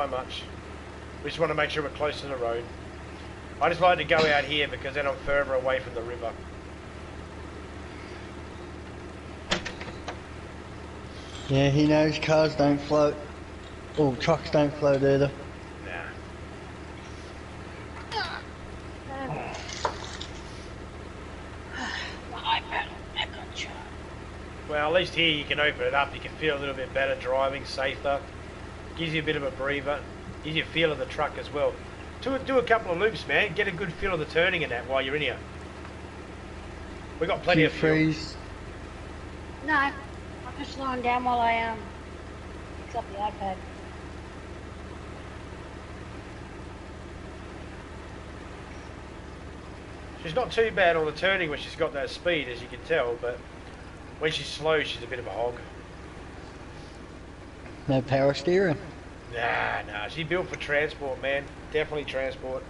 much. We just want to make sure we're close to the road. I just like to go out here because then I'm further away from the river. Yeah, he knows cars don't float. Or trucks don't float either. Nah. Well, at least here you can open it up. You can feel a little bit better driving, safer. Gives you a bit of a breather. Gives you a feel of the truck as well. Do a couple of loops, man. Get a good feel of the turning in that while you're in here. We got plenty of fuel. No, I'm just slowing down while I fix up the iPad. She's not too bad on the turning when she's got that speed, as you can tell, but when she's slow, she's a bit of a hog. No power steering? Nah. She's built for transport, man. Definitely transport.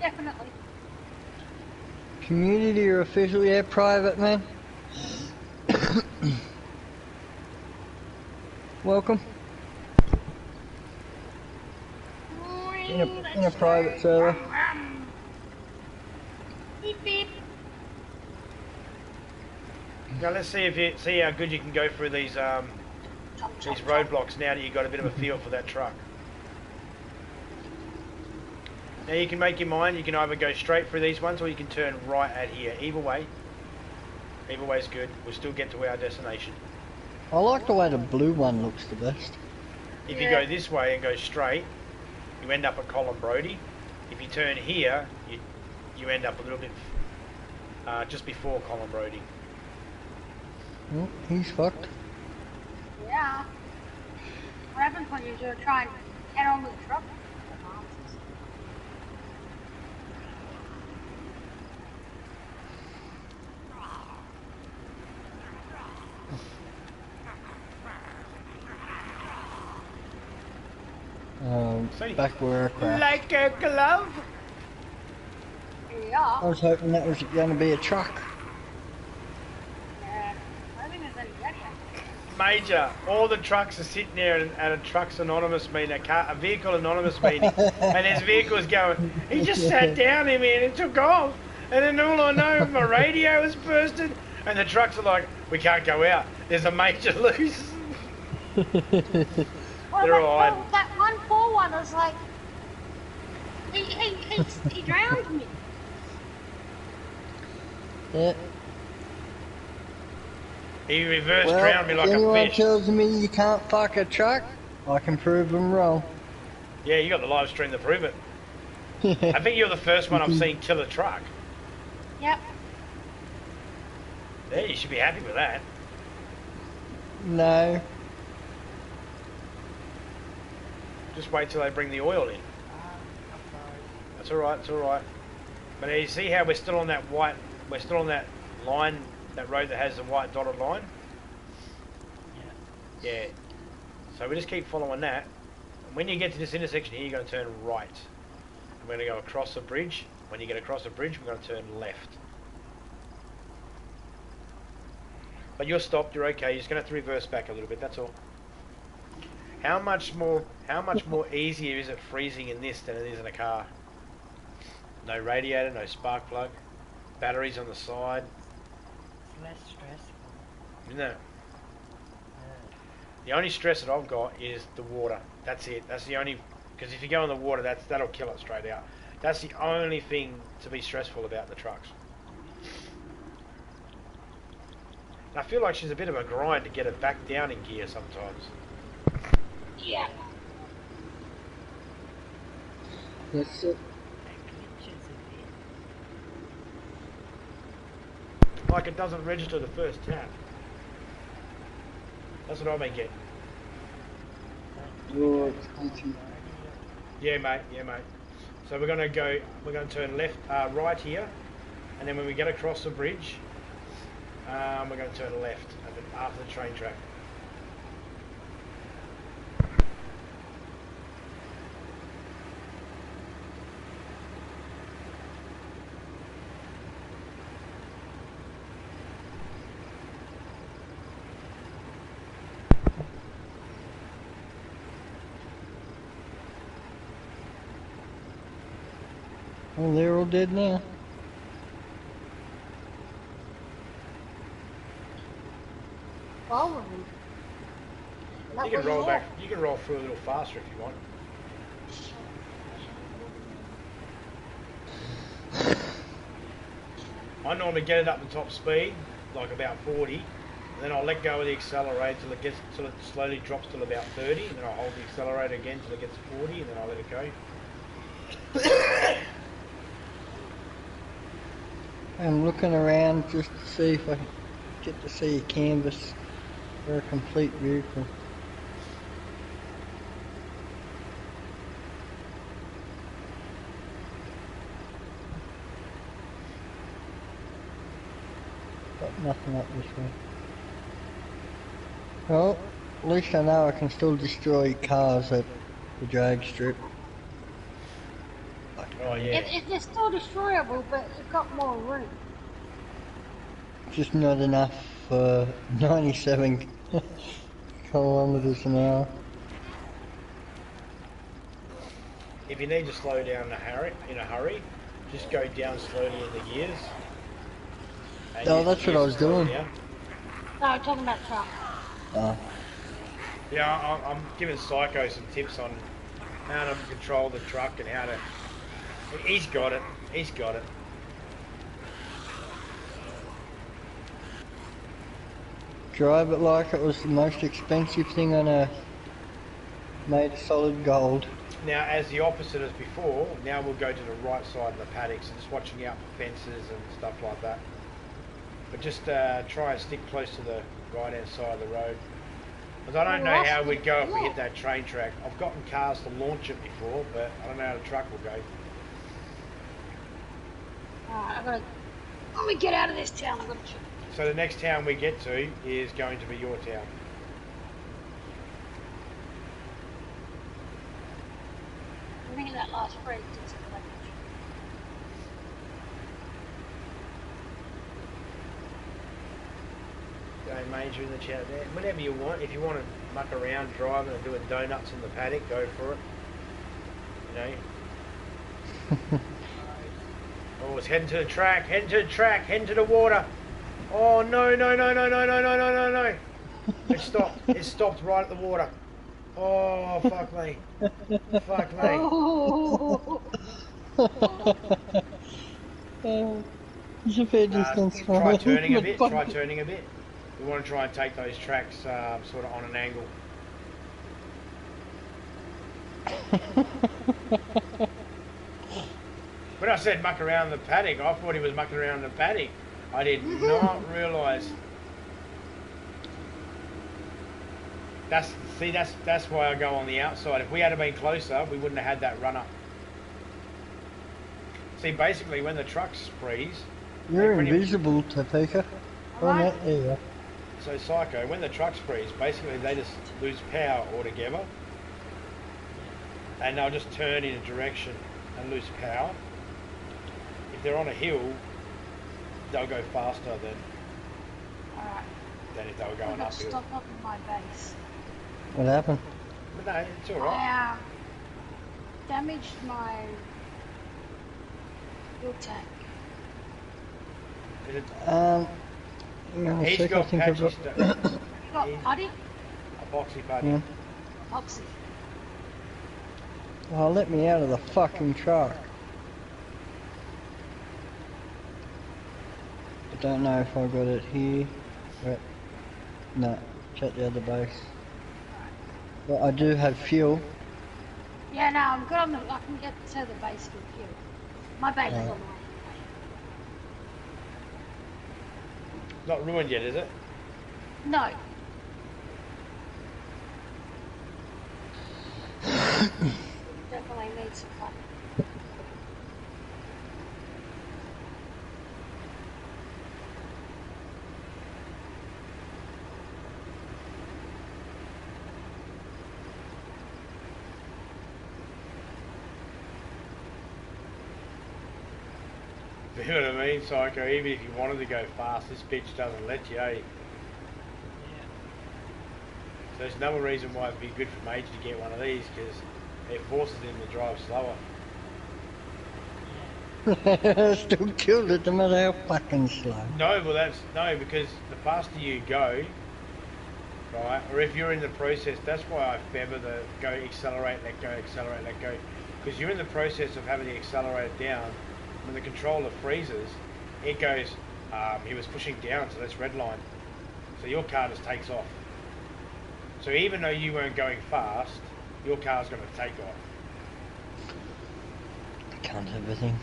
Definitely. Community or official? Yeah, private, man. Welcome. In a private server. Beep beep. Now let's see how good you can go through these roadblocks now that you've got a bit of a feel for that truck. Now you can make your mind. You can either go straight through these ones or you can turn right at here. Either way is good. We'll still get to our destination. I like the way the blue one looks the best. If you go this way and go straight, you end up at Columbrody. If you turn here, you end up a little bit just before Columbrody. Oh, he's fucked. Yeah. What happens when you try and head on with the truck? Back where I crashed. Like a glove? Yeah. I was hoping that was going to be a truck. Yeah. I don't think there's any yet. Major, all the trucks are sitting there at a Trucks Anonymous meeting, a Vehicle Anonymous meeting, and there's vehicles going, he just sat down in me and it took off. And then all I know, my radio was bursted, and the trucks are like, we can't go out. There's a major loose. They're alright. Oh, that 141 was like, he drowned me. Yeah. He reverse drowned me like a anyone fish. tells me you can't fuck a truck, I can prove them wrong. Yeah, you got the live stream to prove it. I think you're the first one I've seen kill a truck. Yep. Yeah, you should be happy with that. No. Just wait till they bring the oil in. That's alright, it's alright. But you see how we're still on that line, that road that has the white dotted line? Yeah. So we just keep following that. And when you get to this intersection here, you're going to turn right. And we're going to go across the bridge. When you get across the bridge, we're going to turn left. But you're stopped, you're okay. You're just going to have to reverse back a little bit, that's all. How much more easier is it freezing in this than it is in a car? No radiator, no spark plug, batteries on the side. It's less stressful. Isn't it? The only stress that I've got is the water. That's it. That's the only, because if you go in the water, that'll kill it straight out. That's the only thing to be stressful about the trucks. And I feel like she's a bit of a grind to get it back down in gear sometimes. Yeah. That's it. Like it doesn't register the first tap. That's what I've been getting. Yeah, mate. Yeah, mate. So we're going to turn left, right here, and then when we get across the bridge, we're going to turn left after the train track. Well, they're all dead now. All of them. That You can was roll all. back. You can roll through a little faster if you want. I normally get it up to top speed, like about 40, and then I'll let go of the accelerator till it slowly drops till about 30, and then I'll hold the accelerator again till it gets to 40, and then I'll let it go. I'm looking around just to see if I can get to see a canvas for a complete vehicle. Got nothing up this way. Well, at least I know I can still destroy cars at the drag strip. Oh yeah. It's still destroyable, but you've got more room. Just not enough for 97 kilometers an hour. If you need to slow down in a hurry, just go down slowly in the gears. Oh, that's what I was doing. No, I'm talking about truck. Oh. Yeah, I'm giving Psycho some tips on how to control the truck and how to... He's got it. He's got it. Drive it like it was the most expensive thing on earth. Made of solid gold. Now, as the opposite as before, now we'll go to the right side of the paddock, so just watching out for fences and stuff like that. But just try and stick close to the right-hand side of the road. Because I don't know how we'd go if we hit that train track. I've gotten cars to launch it before, but I don't know how the truck will go. Alright, let me get out of this town. So the next town we get to is going to be your town. I'm thinking that last phrase. Go major in the chat there. Whenever you want, if you want to muck around driving and doing donuts in the paddock, go for it. You know. Oh, it's heading to the track, heading to the track, heading to the water. Oh no, no, no, no, no, no, no, no, no, no. It stopped. It stopped right at the water. Oh, fuck me. Fuck me. Try turning a bit, try turning a bit. We want to try and take those tracks sort of on an angle. When I said muck around the paddock, I thought he was mucking around the paddock. I did not realise. That's why I go on the outside. If we had been closer, we wouldn't have had that run up. See, basically, when the trucks freeze, you're invisible, Topeka. There you go. So Psycho, when the trucks freeze, basically they just lose power altogether, and they'll just turn in a direction and lose power. If they're on a hill, they'll go faster than if they were going uphill. Stop up in my base. What happened? But no, it's alright. I damaged my fuel tank. He's got patchy stuff. You got putty? A boxy putty. Yeah. Oxy. Oh, let me out of the fucking truck. I don't know if I got it here. But no, check the other base. But I do have fuel. Yeah, no, I'm good on the. I can get to the base with fuel. My base is on the way. Not ruined yet, is it? No. Definitely need some fun. You know what I mean, Psycho? Even if you wanted to go fast, this bitch doesn't let you, eh? Yeah. So there's another reason why it'd be good for Major to get one of these, because it forces him to drive slower. Still killed it no matter how fucking slow. No, well no, because the faster you go, right, or if you're in the process, that's why I favor the go, accelerate, let go, accelerate, let go. Because you're in the process of having the accelerator down, when the controller freezes, it goes, he was pushing down, so that's red line. So your car just takes off. So even though you weren't going fast, your car's going to take off. Can't have everything.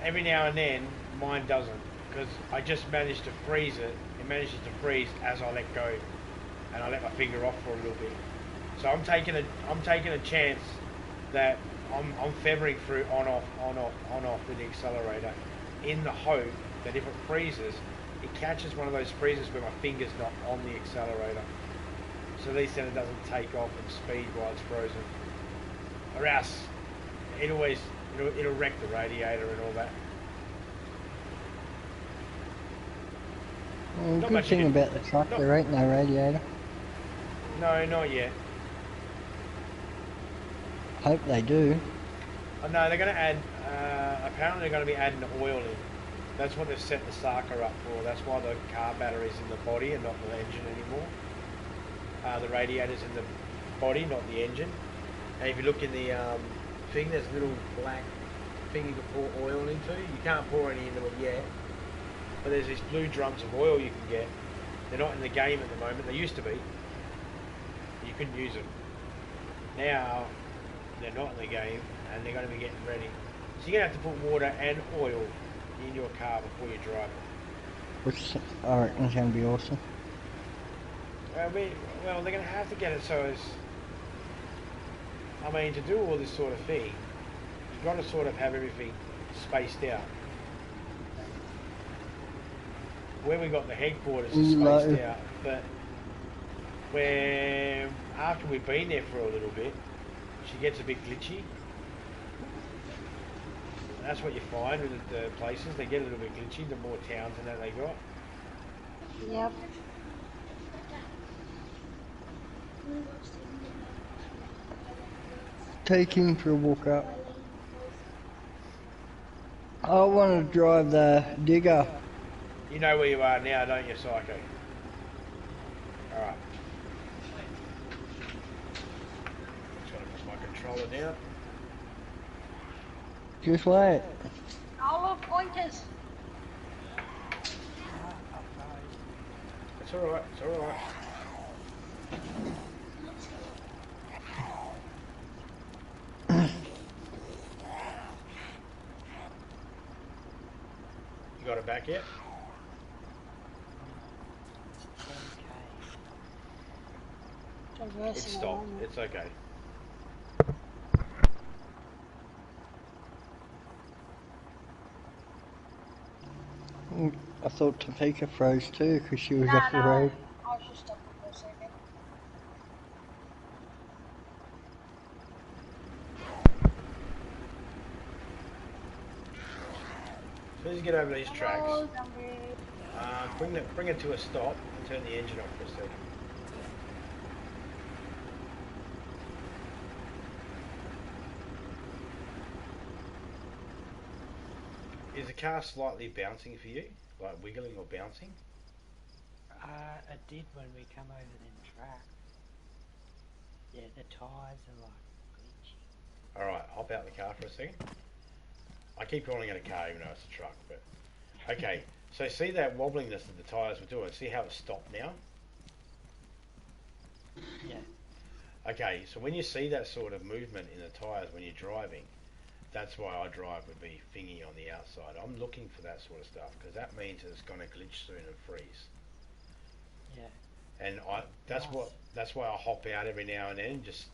Every now and then, mine doesn't, because I just managed to freeze it. It manages to freeze as I let go, and I let my finger off for a little bit. So I'm taking a chance that I'm fevering through on off with the accelerator, in the hope that if it freezes, it catches one of those freezes where my finger's not on the accelerator. So at least then it doesn't take off and speed while it's frozen. Or else, it'll wreck the radiator and all that. Well, the good thing about the truck, there ain't no radiator. No, not yet. Hope they do. Oh, no, they're going to add, apparently they're going to be adding oil in. That's what they've set the Sarker up for. That's why the car battery's in the body and not the engine anymore. The radiator's in the body, not the engine. And if you look in the thing, there's a little black thing you can pour oil into. You can't pour any into it yet. But there's these blue drums of oil you can get. They're not in the game at the moment. They used to be. You couldn't use them. Now, they're not in the game, and they're going to be getting ready. So you're going to have to put water and oil in your car before you drive it. Which I reckon is going to be awesome. Well, they're going to have to get it so as... I mean, to do all this sort of thing, you've got to sort of have everything spaced out. Where we got the headquarters is spaced out, but where after we've been there for a little bit, she gets a bit glitchy. That's what you find with the places, they get a little bit glitchy the more towns and that they got. Yep. Take him for a walk up. I want to drive the digger. You know where you are now, don't you, Psycho? Alright. Just gotta put my controller down. Just wait. All of pointers. It's alright, it's alright. You got it back yet? It's stopped. It's okay. I thought Topeka froze too because she was off the road. I was just stopping for a second. As soon as you get over these tracks, bring it to a stop and turn the engine off for a second. Is the car slightly bouncing for you? Like wiggling or bouncing? It did when we come over them tracks. Yeah, the tyres are like glitchy. Alright, hop out the car for a second. I keep calling it a car even though it's a truck, but... Okay, so see that wobblingness that the tyres were doing? See how it's stopped now? Yeah. Okay, so when you see that sort of movement in the tyres when you're driving, that's why I drive with me thingy on the outside. I'm looking for that sort of stuff because that means it's going to glitch soon and freeze. Yeah. And that's why I hop out every now and then. Just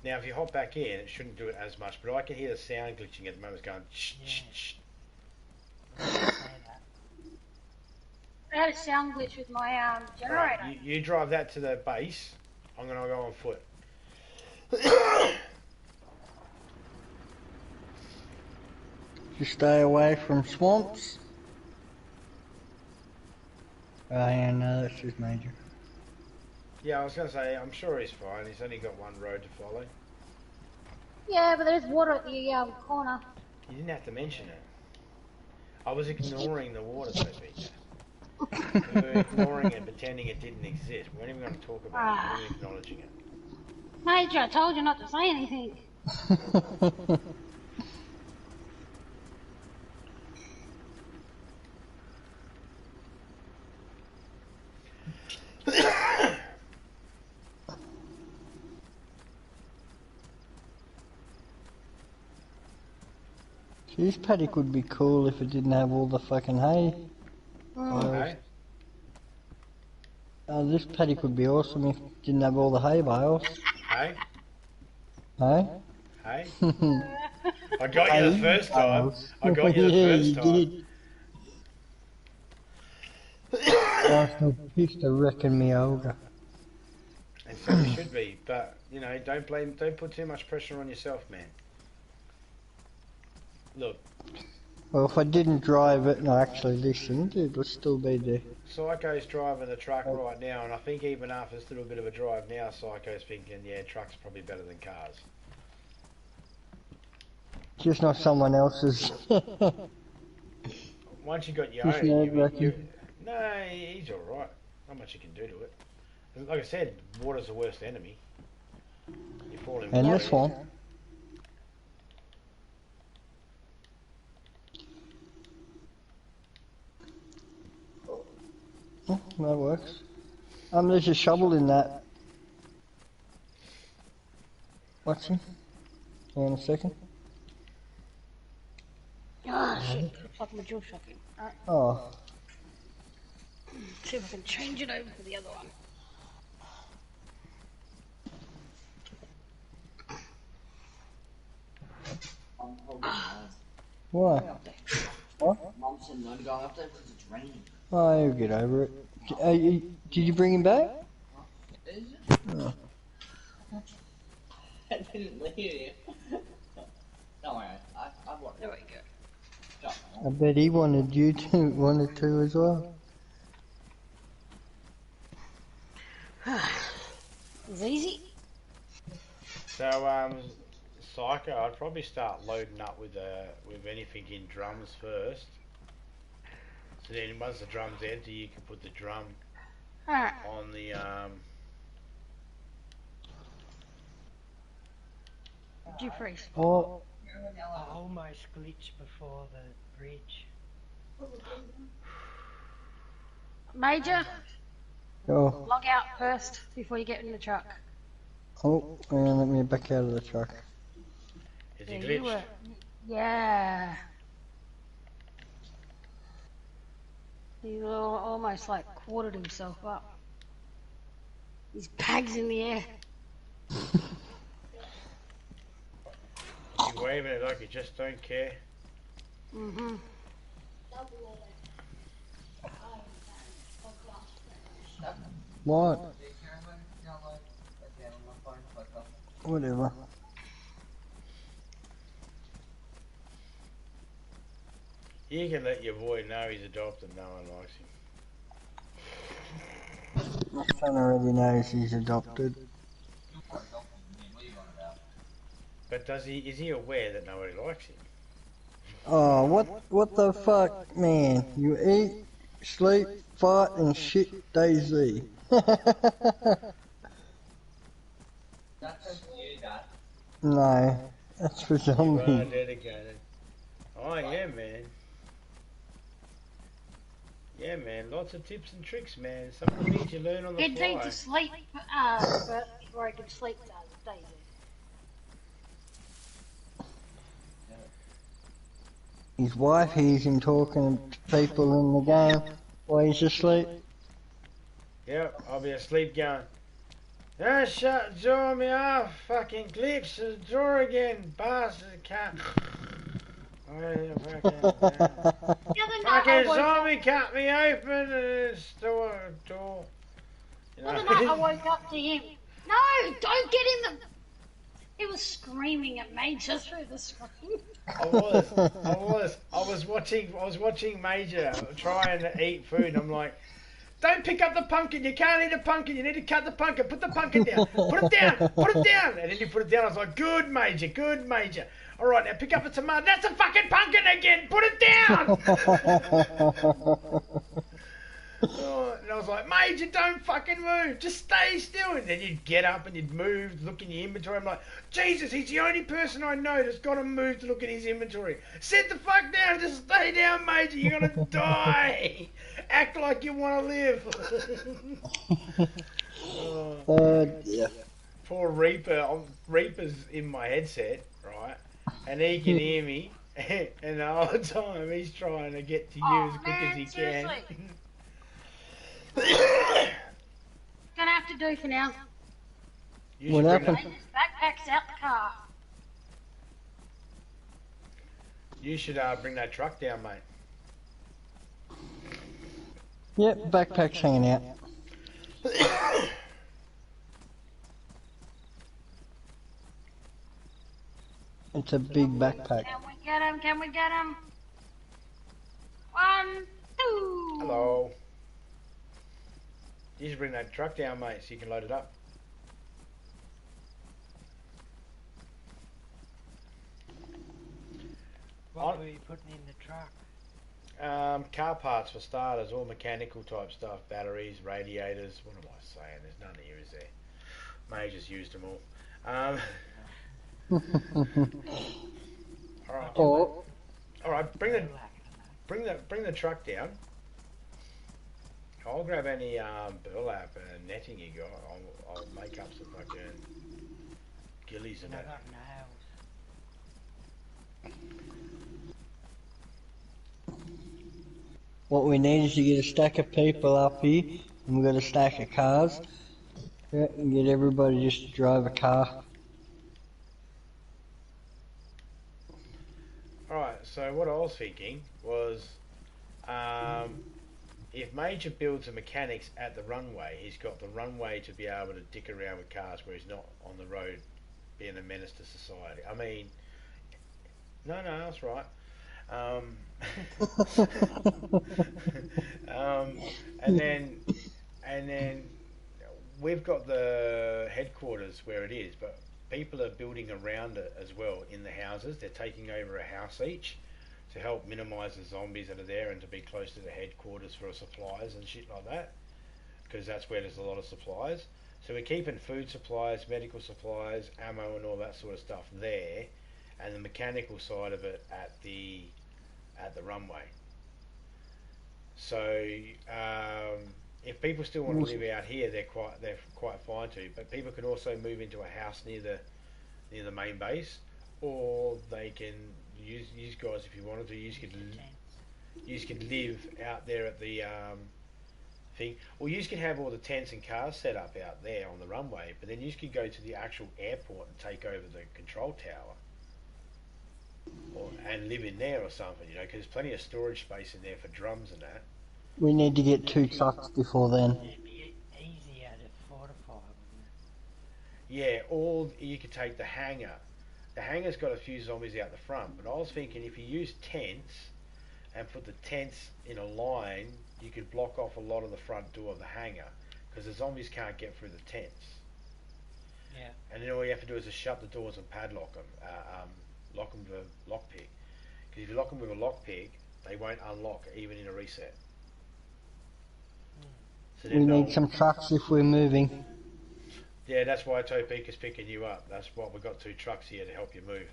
now, if you hop back in, it shouldn't do it as much. But I can hear the sound glitching at the moment. It's going shh, shh, shh. I had a sound glitch with my generator. Right, you drive that to the base. I'm going to go on foot. Just stay away from swamps. Oh yeah, no, that's just major. Yeah, I was going to say, I'm sure he's fine. He's only got one road to follow. Yeah, but there's water at the corner. You didn't have to mention it. I was ignoring the water, so to speak. We were ignoring it, pretending it didn't exist. We weren't even going to talk about it. We weren't even acknowledging it. Major, I told you not to say anything. This paddock would be cool if it didn't have all the fucking hay. Okay. This paddock would be awesome if it didn't have all the hay bales. Hey? Hey? Hey? I got you the first time. I got you the first time. Arsenal pissed to wrecking me over. And so you should be, but you know, don't put too much pressure on yourself, man. Look. Well, if I didn't drive it and I actually listened, it would still be there. Psycho's driving the truck right now, and I think even after this little bit of a drive now, Psycho's thinking, yeah, truck's probably better than cars. Just not someone else's. Once you got your Just own, no, he's alright. Not much you can do to it. Like I said, water's the worst enemy. You fall in And water. this one. Oh, that works. There's a shovel in that. Watch him. Hang on a second. Oh shit, looks like my dual shocking. Alright, Oh, see if I can change it over for the other one. why? What? Mum said no to go up there because it's raining. Oh, you'll get over it. Did you bring him back? Is it? Oh. I didn't leave you. Don't worry, I've worked. There we go. I bet he wanted you to, wanted to as well. It's easy. So, Psycho, I'd probably start loading up with anything in drums first. So then once the drum's empty, you can put the drum Alright. on the Did you freeze? Oh, I almost glitched before the bridge. Major, oh, log out first before you get in the truck. oh, and let me back out of the truck. is he Yeah, glitched? you were. Yeah. He almost like quartered himself up. His bag's in the air. You waving it like you just don't care. Mm-hmm. What? Whatever. You can let your boy know he's adopted, no one likes him. My son already knows he's adopted. But is he aware that nobody likes him? Oh, what the fuck, man? You eat, sleep, fight, and shit DayZ. That's you, Dad. No, that's for You are zombies. dedicated. Oh yeah, man. Yeah, man. Lots of tips and tricks, man. Some of the things you learn on the He'd need fly. to sleep first before he could sleep DayZ. His wife hears him talking to people in the game while he's asleep. Yep, I'll be asleep going, ah, shut, draw me off, fucking glitch, the drawer again, bastard, cut. Oh, yeah, fucking, The other night I fucking woke up, zombie cut me open and it's door. You the other know? night I woke up to him. No, don't get in the... He was screaming at Major through the screen. I was watching Major trying to eat food. I'm like, Don't pick up the pumpkin. You can't eat a pumpkin. You need to cut the pumpkin. Put the pumpkin down. Put it down. Put it down. And then you put it down. I was like, good, Major. Good, Major. All right, now pick up the tomato. That's a fucking pumpkin again. Put it down. Oh, and I was like, Major, don't fucking move. Just stay still. And then you'd get up and you'd move, look in your inventory. I'm like, Jesus, he's the only person I know that's got to move to look at his inventory. Sit the fuck down. Just stay down, Major. You're going to die. Act like you want to live. Yeah. Poor Reaper. Reaper's in my headset, right? And he can hear me. And the whole time he's trying to get to you as quick as he seriously. can. Gonna have to do for now. What happened? Take this backpack's out the car. You should bring that truck down, mate. Yep, backpack's hanging out. It's a big backpack. Can we get him? Can we get him? 1, 2. Hello. You should bring that truck down, mate, so you can load it up. What were you putting in the truck? Car parts for starters, all mechanical type stuff, batteries, radiators. What am I saying? There's none here, is there? Major's used them all. All right. Oh, All right. Bring the truck down. I'll grab any burlap and netting you got. I'll make up some fucking gillies and I that. got nails. what we need is to get a stack of people up here, and we've got a stack of cars. Yeah, and get everybody just to drive a car. Alright, so what I was thinking was, if Major builds a mechanics at the runway, he's got the runway to be able to dick around with cars where he's not on the road being a menace to society. I mean, no, that's right. And then we've got the headquarters where it is, but people are building around it as well in the houses. They're taking over a house each to help minimise the zombies that are there and to be close to the headquarters for supplies and shit like that, because that's where there's a lot of supplies. So we're keeping food supplies, medical supplies, ammo and all that sort of stuff there, and the mechanical side of it at the runway. So if people still want to live out here, they're quite fine to. But people can also move into a house near the main base, or they can use guys if you wanted to. You could live out there at the thing, or you could have all the tents and cars set up out there on the runway. But then you could go to the actual airport and take over the control tower, and live in there or something, you know, because there's plenty of storage space in there for drums and that. We need to get 2 trucks before then. It'd be easier to fortify, wouldn't it? Yeah, or you could take the hangar. The hangar's got a few zombies out the front, but I was thinking if you use tents and put the tents in a line, you could block off a lot of the front door of the hangar, because the zombies can't get through the tents. Yeah. And then all you have to do is just shut the doors and padlock them, lock them with a lockpick. Because if you lock them with a lockpick, they won't unlock even in a reset. So We need some trucks if we're moving. Yeah, that's why Topeka's picking you up. That's why we've got 2 trucks here to help you move.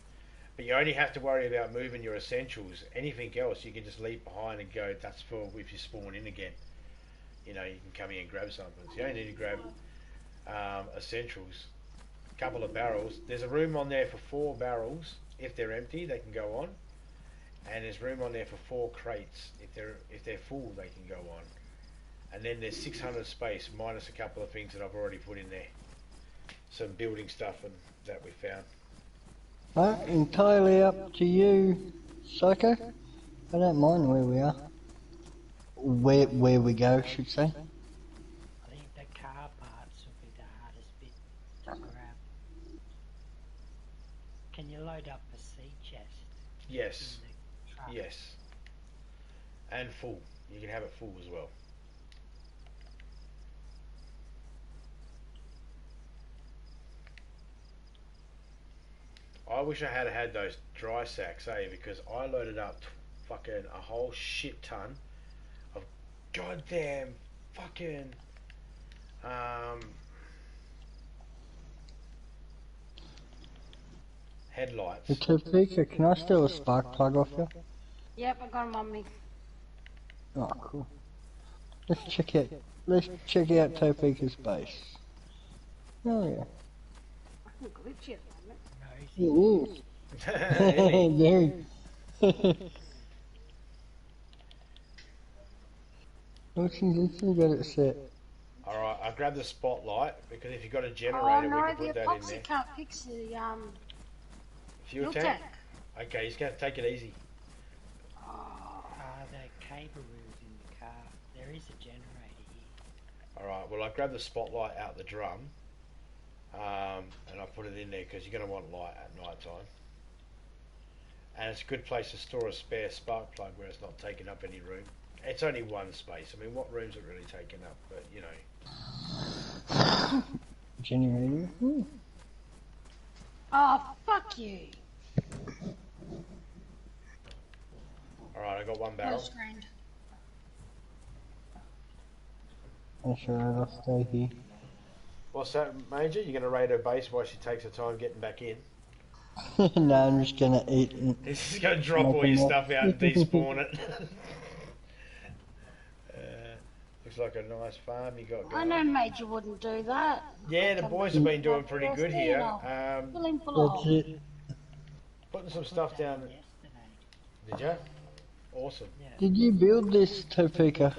But you only have to worry about moving your essentials. Anything else you can just leave behind and go, that's for if you spawn in again. You know, you can come here and grab something. So you only need to grab essentials. A couple of barrels. There's a room on there for 4 barrels. If they're empty, they can go on. And there's room on there for 4 crates. If they're full, they can go on. And then there's 600 space minus a couple of things that I've already put in there. Some building stuff that we found. Entirely up to you, Psycho. I don't mind where we are. Where we go, I should say. I think the car parts will be the hardest bit to grab. Can you load up a sea chest? Yes. In the truck? Yes. And full. You can have it full as well. I wish I had those dry sacks, because I loaded up fucking a whole shit ton of goddamn fucking headlights. The Topeka, can I steal a spark plug off you? Yep, I got him on me. Oh, cool. Let's check out Topeka's base. Oh yeah. I can glitch it, It is. Really? Very. Let's got it set. Alright, I grabbed the spotlight because if you've got a Oh generator, we no, can the put that in there. epoxy can't fix the Fuel fuel tank? tank. Okay, you're just going to take it easy. The cable is in the car. There is a generator here. Alright, well I grabbed the spotlight out the drum and I put it in there because you're going to want light at night time. And it's a good place to store a spare spark plug where it's not taking up any room. It's only one space. I mean, what room's it really taking up? But, you know. Generator. Ooh. Oh, fuck you. Alright, I got one barrel. Close friend. That's alright, I'll stay here. What's that, Major? You're going to raid her base while she takes her time getting back in? No, I'm just gonna eat and... He's just going to drop all your stuff out and despawn it. Looks like a nice farm you got I going. know Major wouldn't do that. Yeah, the boys have been doing pretty good here. Fill in full of That's holes. it. Putting some stuff down. Did you? Awesome. Did you build this, Topeka?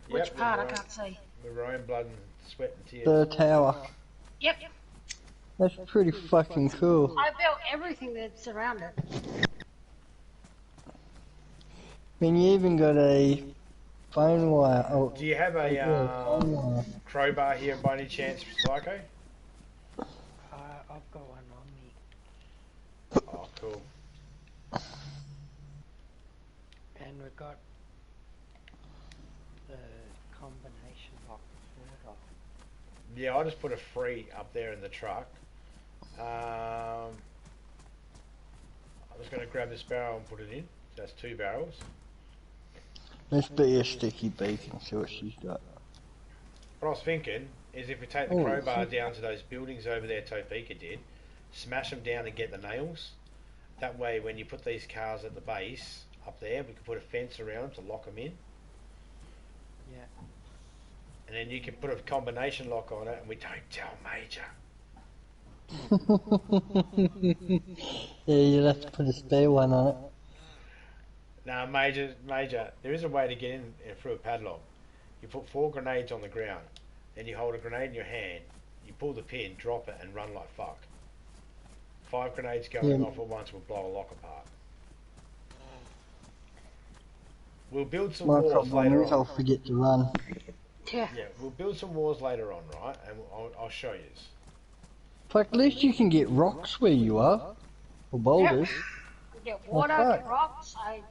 Which Yep, part? I with can't see. With our own blood and sweat and tears. The tower. Yep. That's pretty fucking cool. I built everything that's around it. I mean, you even got a phone wire. Oh, Do you have a phone wire. crowbar here by any chance, Psycho? I've got one on me. Oh, cool. And we've got the combination lock for off. Yeah, I just put a free up there in the truck. I'm just going to grab this barrel and put it in. So that's 2 barrels. Let's be a sticky beacon, see what she's got. What I was thinking is if we take the crowbar down to those buildings over there Topeka did, smash them down and get the nails. That way when you put these cars at the base up there, we can put a fence around them to lock them in. Yeah. And then you can put a combination lock on it and we don't tell Major. Yeah, you'll have to put a spare one on it. Now, Major, there is a way to get in through a padlock. You put 4 grenades on the ground, then you hold a grenade in your hand, you pull the pin, drop it, and run like fuck. 5 grenades going off at once will blow a lock apart. We'll build some My walls problem later is on. I'll forget to run. Yeah. Yeah, we'll build some walls later on, right? And I'll show you. Fuck, at least you can get rocks where you are. Or boulders. Get water, fuck. get rocks. I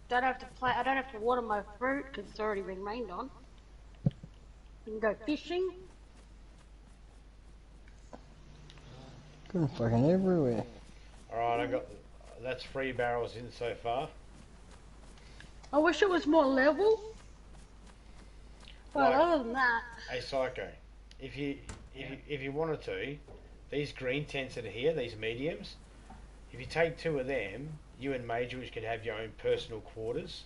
don't have to I don't have to water my fruit because it's already been rained on. You can go fishing. Going fucking everywhere. Alright, that's 3 barrels in so far. I wish it was more level. But Like- other than that, Hey Psycho, if you wanted to, these green tents that are here, these mediums, if you take 2 of them, you and Major could have your own personal quarters.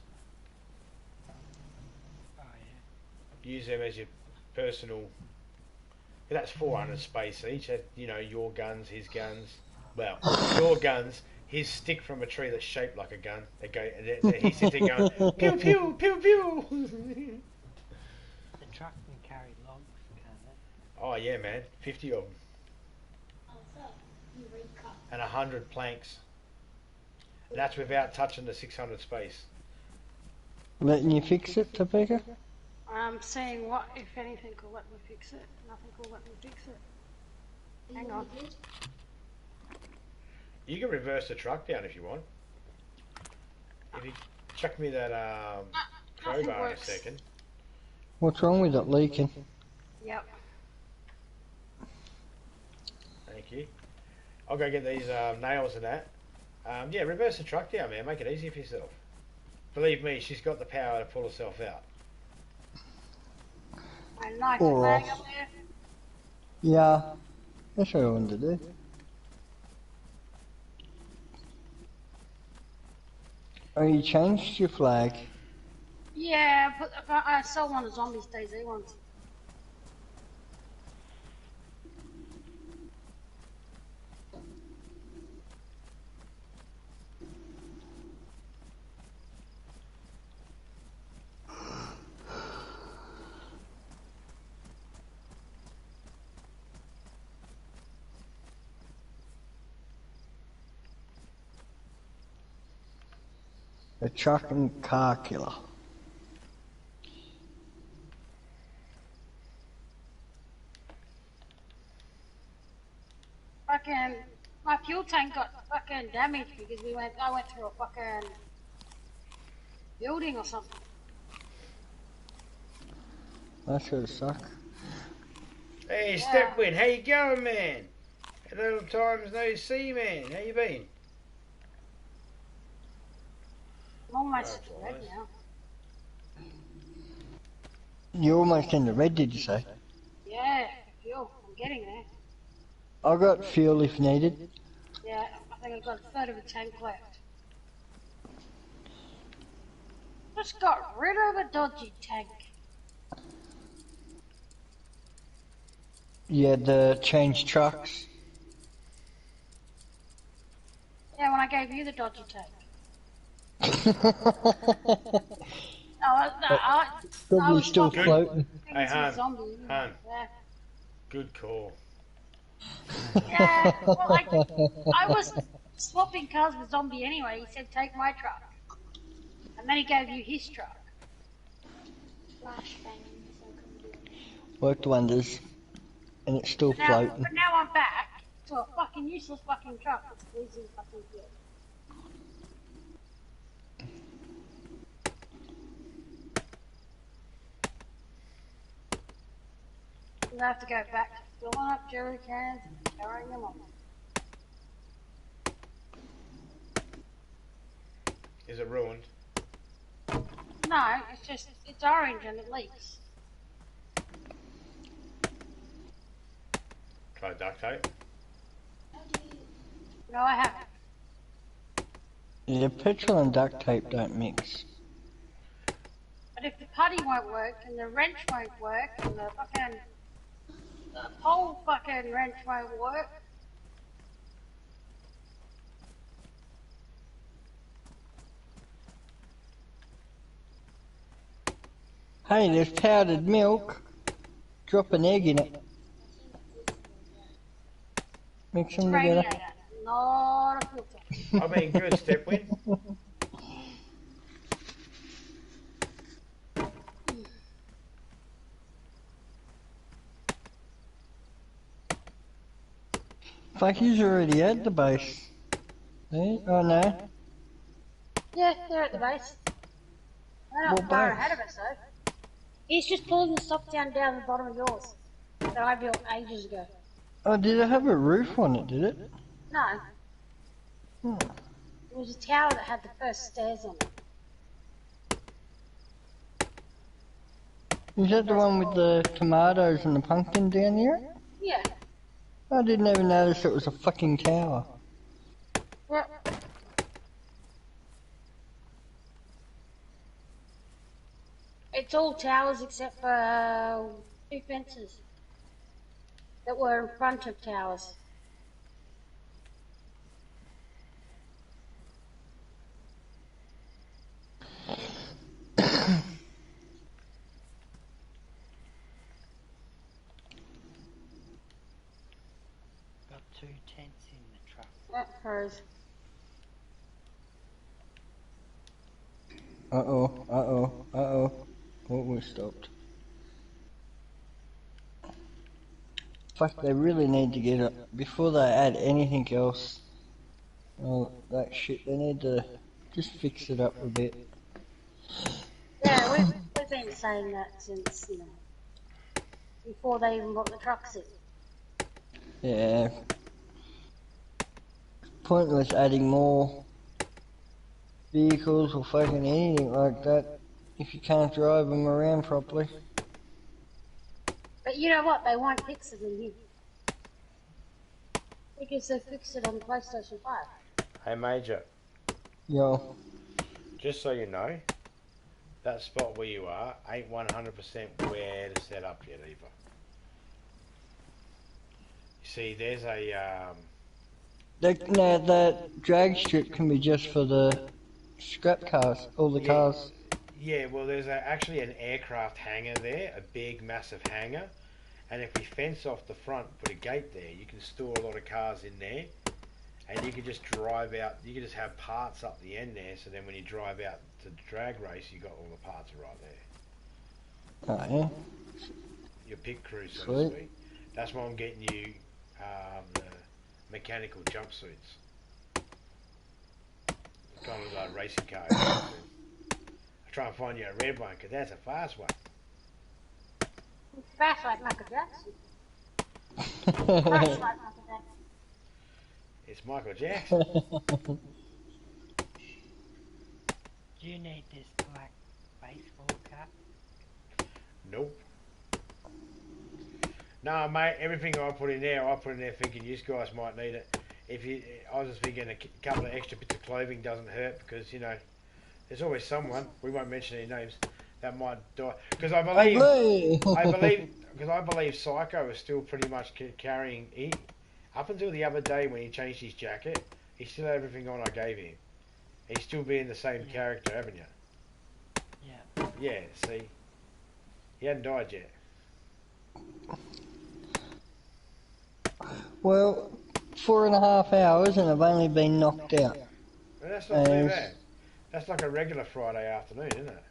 Oh yeah. Use them as your personal. That's 400 space each. You know, your guns, his guns. Well, your guns, his stick from a tree that's shaped like a gun. They go. He sits there going pew pew pew pew. The truck can carry logs, can't it? Oh yeah, man, 50 of them. And 100 planks. And that's without touching the 600 space. Letting you fix it, Topeka? I'm seeing what, if anything, will let me fix it. Nothing will let me fix it. Hang on. You can reverse the truck down if you want. If you chuck me that Nothing crowbar in a works. second. What's wrong with it leaking? Yep. Thank you. I'll go get these nails and that. Yeah, reverse the truck down, man. Make it easy for yourself. Believe me, she's got the power to pull herself out. A nice Or flag off. up there. Yeah, that's what I wanted to do. Oh, you changed your flag. Yeah, but I saw one of zombies DayZ ones. A truck and car killer. Fucking, my fuel tank got fucking damaged because I went through a fucking building or something. That's gonna suck. Hey, Yeah. Stepwin, how you going, man? A little times no see, man. How you been? I'm almost Oh, red nice. now. You're almost in the red, did you say? Yeah, fuel. I'm getting there. I got fuel if needed. Yeah, I think I've got a third of a tank left. Just got rid of a dodgy tank. You had to change trucks. Yeah, when I gave you the dodgy tank. Probably was still fucking floating. Hey, into a Han. zombie. Han. Yeah. Good call. Yeah, well, I was swapping cars with Zombie anyway. He said, take my truck. And then he gave you his truck. Worked wonders. And it's still floating. But now I'm back to a fucking useless fucking truck that's losing fucking fuel. I have to go back to filling up jerry cans and carrying them on. Is it ruined? No, it's orange and it leaks. Try duct tape. No, I haven't. The petrol and duct tape don't mix. But if the putty won't work and the wrench won't work and the fucking whole fucking wrench won't work. Hey, there's powdered milk. Drop an egg in it. Mix them together. Radiator, not a filter. I mean, good, Stepwin. Fuck, he's already at the base. Hey? Oh no. Yeah, they're at the base. They're not What far base? ahead of us though. He's just pulling the stop down the bottom of yours that I built ages ago. Oh, did it have a roof on it, did it? No, Hmm. it was a tower that had the first stairs on it. Is that the one with the tomatoes and the pumpkin down here? Yeah. I didn't even notice it was a fucking tower. Well, it's all towers except for 2 fences that were in front of towers. Got 2 tents in the truck. That froze. Uh-oh, uh-oh, uh-oh. Oh, we stopped. Fuck, they really need to get it before they add anything else. Oh, that shit, they need to just fix it up a bit. Yeah, we've been saying that since, before they even brought the trucks in. Yeah. pointless adding more vehicles or fucking anything like that if you can't drive them around properly. But you know what? They won't fix it in here. Because they fixed it on the PlayStation 5. Hey, Major, Yo. just so you know, that spot where you are ain't 100% where to set up yet either. You see, there's a That drag strip can be just for the scrap cars, all the cars. Yeah, well, there's actually an aircraft hangar there, a big, massive hangar. And if we fence off the front, put a gate there, you can store a lot of cars in there. And you can just drive out, you can just have parts up the end there, so then when you drive out to the drag race, you got all the parts right there. Oh, yeah. Your pit crew, so to Sweet. speak. That's why I'm getting you the mechanical jumpsuits. Kind of like racing car jumpsuit. I'll try and find you a red one, because that's a fast one. It's fast like Michael Jackson. Fast like Michael Jackson. It's Michael Jackson. Do you need this black baseball cap? Nope. No, mate, everything I put in there thinking you guys might need it. I was just thinking a couple of extra bits of clothing doesn't hurt, because, you know, there's always someone, we won't mention any names, that might die. Because I believe Psycho is still pretty much carrying, up until the other day when he changed his jacket, he still had everything on I gave him. He's still being the same character, haven't you? Yeah. Yeah, see? He hadn't died yet. Well, 4.5 hours and I've only been knocked out. Well, that's not too bad. That's like a regular Friday afternoon, isn't it?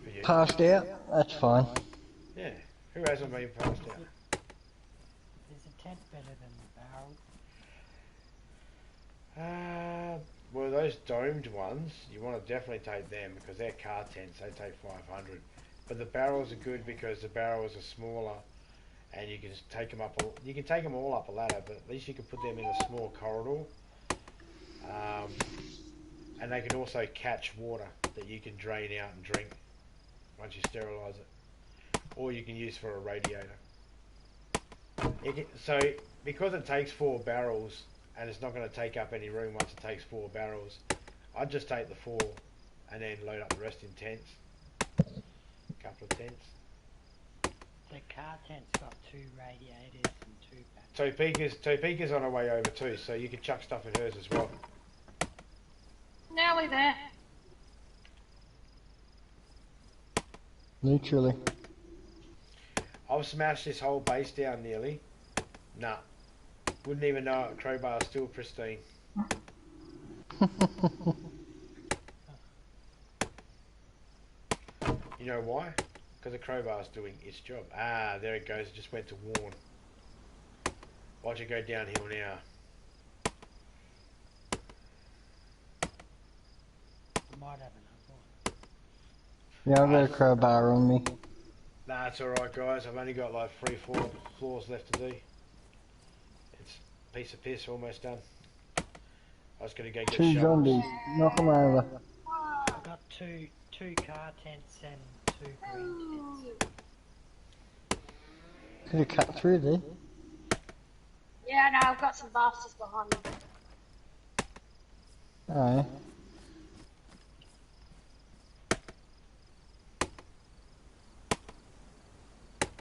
For you. Passed out? That's fine. Yeah. Who hasn't been passed out? Is the tent better than the barrel? Well, those domed ones, you want to definitely take them, because they're car tents. They take 500. But the barrels are good because the barrels are smaller, and you can just take them up. You can take them all up a ladder, but at least you can put them in a small corridor. And they can also catch water that you can drain out and drink once you sterilise it, or you can use for a radiator. So because it takes 4 barrels and it's not going to take up any room once it takes 4 barrels, I'd just take the 4 and then load up the rest in tents. A couple of tents. The car tent's got 2 radiators and 2 batteries. Topeka's on her way over too, so you can chuck stuff in hers as well. Nearly there. Literally. I've smashed this whole base down nearly. Nah. Wouldn't even know it. Crowbar's still pristine. You know why? Because the crowbar's doing its job. Ah, there it goes. It just went to warn. Watch it go downhill now. I might have another one. Yeah, I've got a crowbar on me. Nah, it's alright, guys. I've only got like 3-4 floors left to do. It's a piece of piss, almost done. I was going to go get 2 shovels. zombies. Knock them over. I've got two car tents and 2 green tents. Could have cut through there. Yeah, no, I've got some bastards behind me. Alright.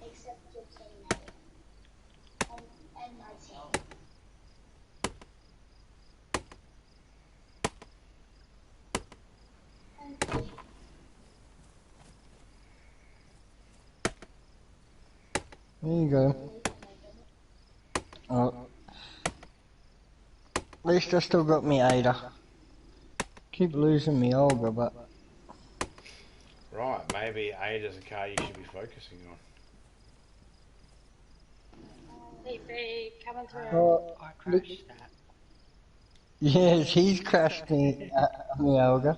Except your team, and my team. There you go. Oh. At least I still got me Ada. Keep losing me Olga, but... Right, maybe Ada's a car you should be focusing on. BP coming through. Oh, I crashed that. yes, he's crashed me, me Olga.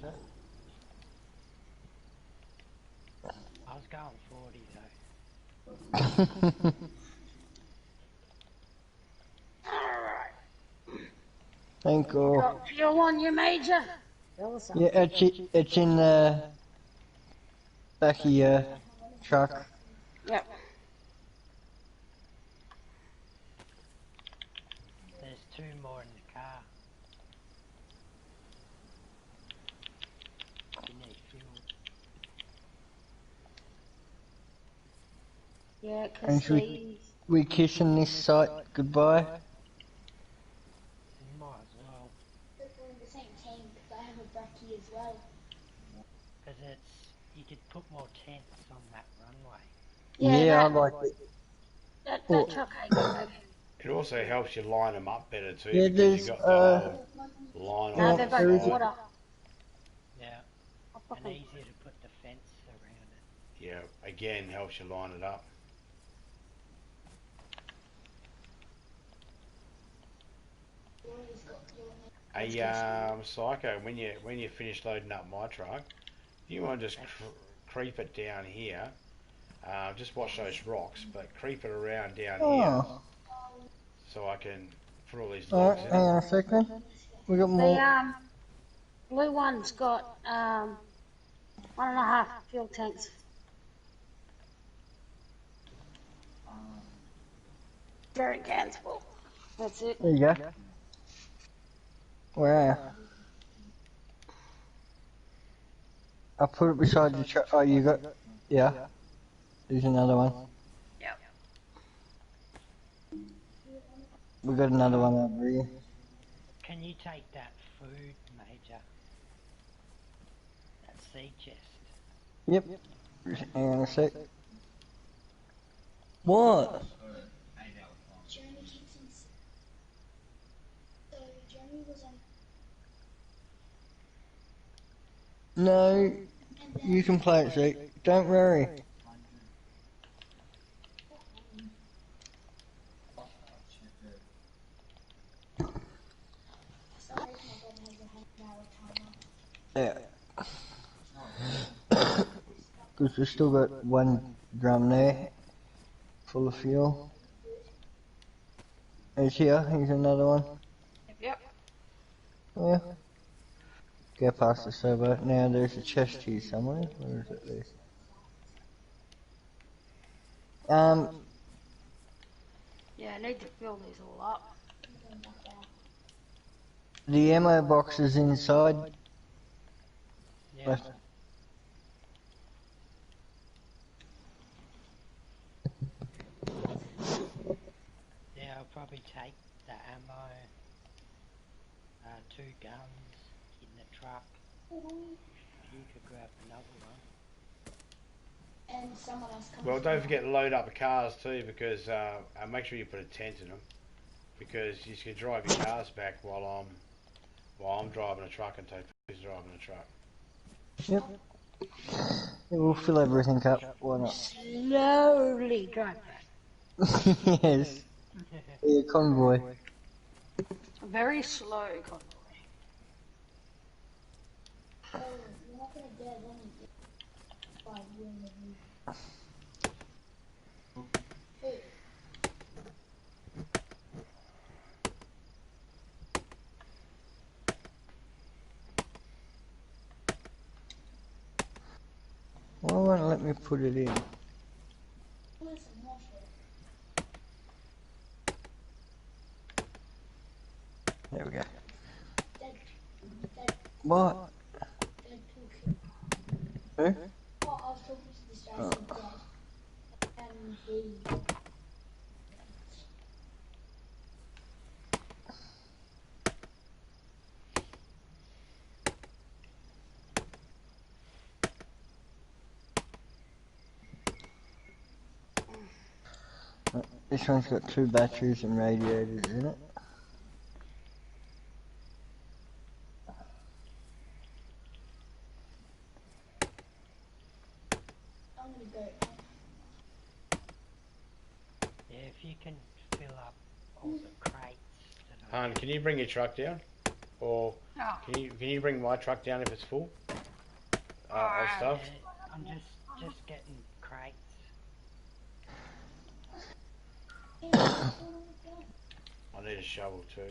I was going 40 though. Thank you. Got fuel on you, Major? Awesome. Yeah, it's in the back of your truck. Yep. There's 2 more in the car. You need fuel. Yeah, And because should we kissing this site goodbye? You might as well. We're in the same team because I have a brekkie as well. Because you could put more tents on that runway. Yeah, I that, like it. that truck ain't good. It also helps you line them up better too, Yeah, because there's, you got the whole line No, on they're the both there is side. water. Yeah. I'll And fucking- easier to put the fence around it. Yeah, again helps you line it up. Hey, Psycho, when you finish loading up my truck, you want to just creep it down here. Just watch those rocks, but creep it around down here, Oh, so I can put all these alright, logs in. hang on a second. We got more. The blue one's got 1.5 fuel tanks. Jerry cans full. That's it. There you go. Wow. I put it beside the truck. Oh, you got. Yeah. There's another one. Yep. We got another one over here. Can you take that food, Major? That seed chest. Yep. Just hang on a sec. What? Jeremy keeps on. So Jeremy was on. No, you can play it, Zeke. Don't worry. Sorry, my brother has a half-hour timer. Yeah. Because we've still got one drum there, full of fuel. He's here, here's another one. Yep. Yeah. Go past the servo. Now there's a chest here somewhere. Where is it there? Yeah, I need to fill these all up. The ammo box is inside. Yeah. Left. Yeah, I'll probably take the ammo, 2 guns in the truck. You could grab another one. And someone else comes. Well, don't forget to load up the cars too, because make sure you put a tent in them, because you can drive your cars back while I'm driving a truck and Topi's driving a truck. Yep. Yeah, we'll fill everything up. Why not? Slowly drive back. Yes. Yeah, convoy. A very slow convoy. Oh, you're not gonna get any by doing the move. Hey, Why won't it let me put it in? listen, watch it. There we go. Dead, What? dead talking. Who? Oh, I was talking to this guy, he said dead. And he. This one's got 2 batteries and radiators in it. I'm gonna go. Yeah, if you can fill up all the crates that Han, can you bring your truck down, or Oh. can you bring my truck down if it's full of stuff? I'm just getting crates. I need a shovel too.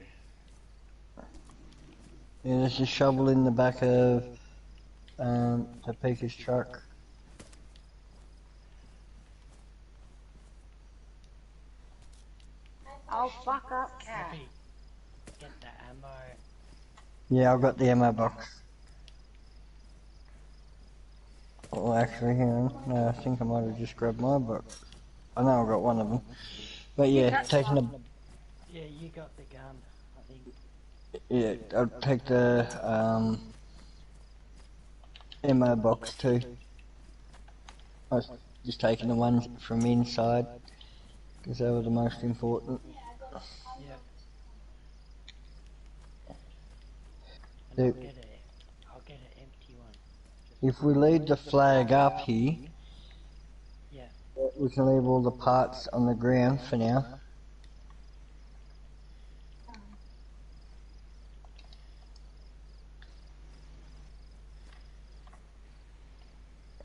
Yeah, there's a shovel in the back of Topeka's truck. Oh, fuck up, cat. Maybe get the ammo. Yeah, I've got the ammo box. Oh, actually, hang on. No, I think I might have just grabbed my box. I know I've got one of them. But You yeah, got taking some. Yeah, you got the gun, I think. yeah, I'll take the ammo box too. I was just taking the ones from inside because they were the most important. Yeah. And The- I'll get an empty one. Just If we leave the flag up here, yeah. we can leave all the parts on the ground for now.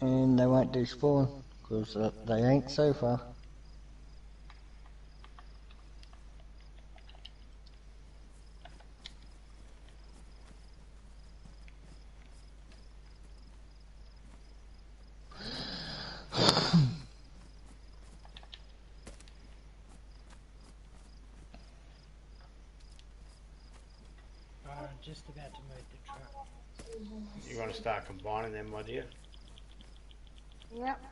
And they won't despawn because they ain't so far. I'm just about to move the truck. You want to start combining them, my dear? Yep.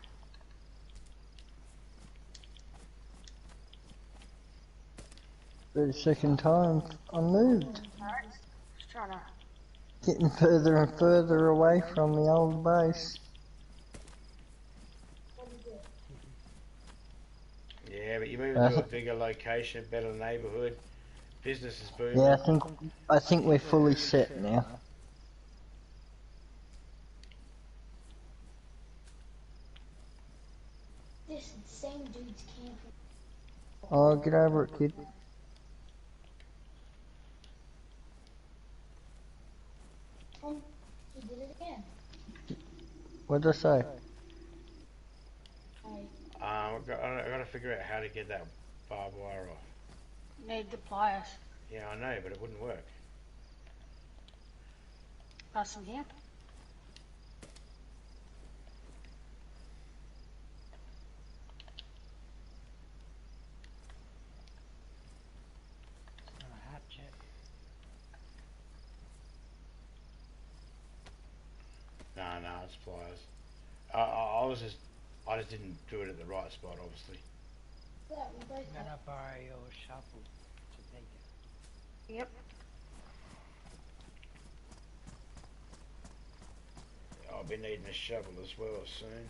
For the second time, I moved. Alright. Just trying to. Getting further and further away from the old base. Yeah, but you're moving to a bigger location, better neighbourhood. Business is booming. Yeah, I think we're fully set now. This insane dude's camping. Oh, get over it, kid. And he did it again. What'd I say? I I got to figure out how to get that barbed wire off. Need the pliers. Yeah, I know, but it wouldn't work. Got some here. A hatchet. No, it's pliers. I just didn't do it at the right spot, obviously. thought we both I'm had. gonna borrow your shovel to dig it. Yep. I'll be needing a shovel as well soon,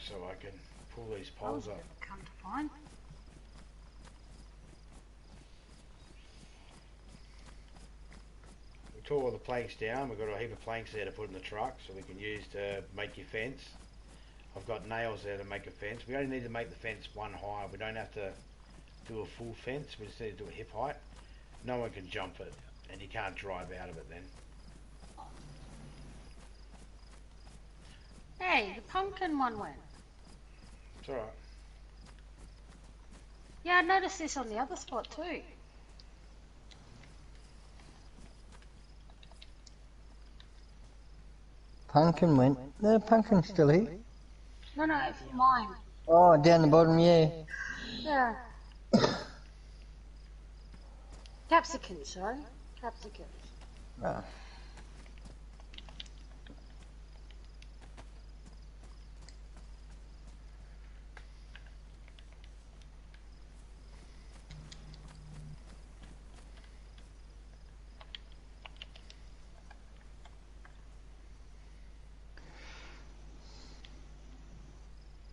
so I can pull these poles up. Come to find. We tore all the planks down. We've got a heap of planks there to put in the truck, so we can use to make your fence. I've got nails there to make a fence. We only need to make the fence one high. We don't have to do a full fence. We just need to do a hip height. No one can jump it, and you can't drive out of it then. Hey, the pumpkin one went. It's alright. Yeah, I noticed this on the other spot too. Pumpkin went. No, pumpkin's still here. No, it's mine. Oh, down the bottom, yeah. Yeah. Capsicums, sorry. Capsicums. Oh.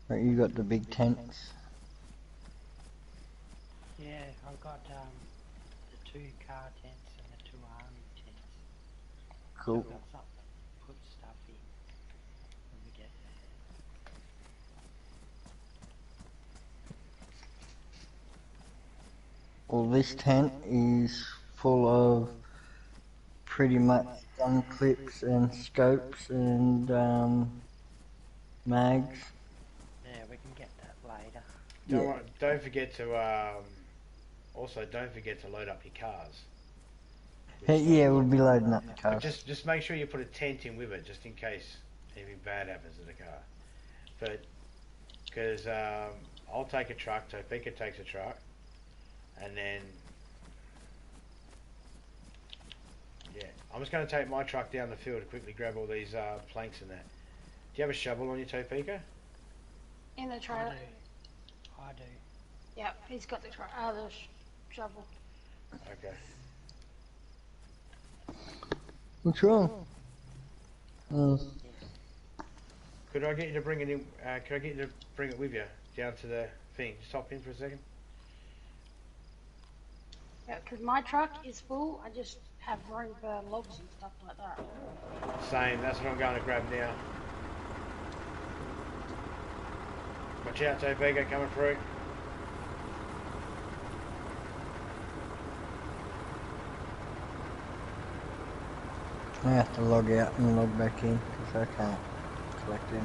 Right, you got the big tents. Yeah, I've got the 2 car tents and the 2 army tents. Cool. I've got something to put stuff in when we get there. Well, this tent is full of pretty much gun clips and scopes and mags. Yeah, we can get that later. Don't forget to also don't forget to load up your cars. Hey, yeah, we'll be loading up the But cars. just make sure you put a tent in with it, just in case anything bad happens to the car. But because I'll take a truck, Topeka takes a truck, and then yeah, I'm just going to take my truck down the field to quickly grab all these planks and that. Do you have a shovel on your Topeka? In the trailer. I do. Yep, he's got the shovel. Okay. What's wrong? Could I get you to bring it in? Could I get you to bring it with you down to the thing? Just hop in for a second. Yeah, because my truck is full. I just have room for logs and stuff like that. Same. That's what I'm going to grab now. Watch out, Topeka coming through. I have to log out and log back in because I can't collect any.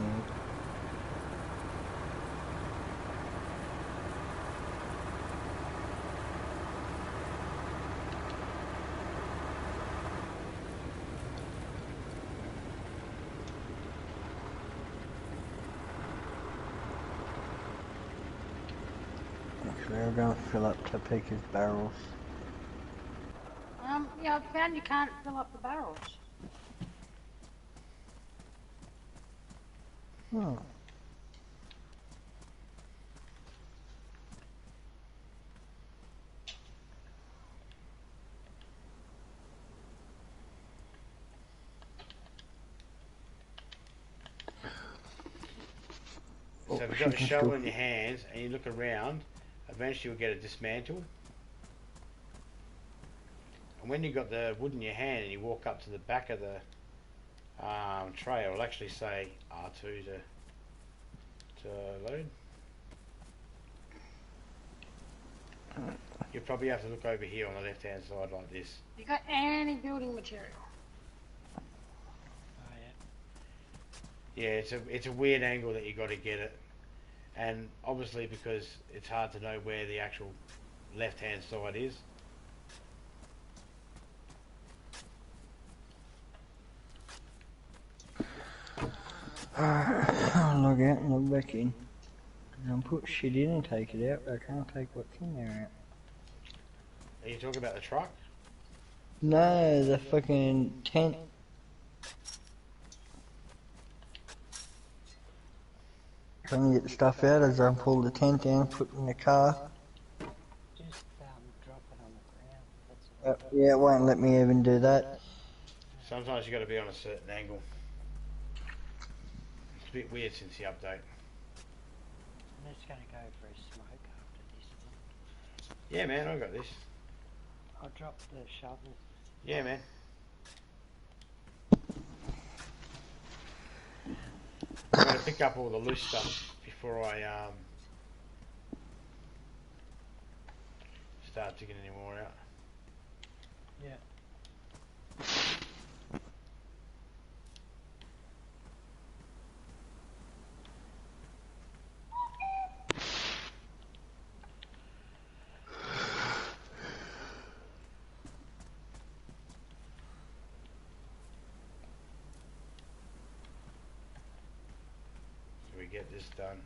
Actually, I'm going to fill up Topeka's barrels. Yeah, I found you can't fill up the barrels. Oh. So if you've got a shovel in your hands and you look around, eventually you'll get it dismantled. And when you've got the wood in your hand and you walk up to the back of the tray, it'll actually say R2 to load. You'll probably have to look over here on the left hand side like this. You got any building material? Oh yeah. Yeah, it's a weird angle that you got to get it, and obviously because it's hard to know where the actual left hand side is. I'll log out and log back in. I'll put shit in and take it out, but I can't take what's in there out. Are you talking about the truck? No, the fucking tent. Trying to get the stuff out as I pull the tent down, put it in the car. Just drop it on the ground. That's all. Yeah, it won't let me even do that. Sometimes you got to be on a certain angle. It's a bit weird since the update. I'm just going to go for a smoke after this one. Yeah, man, I got this. I'll drop the shovel. Yeah, man. I'm going to pick up all the loose stuff before I start digging any more out. Yeah. So we get this done.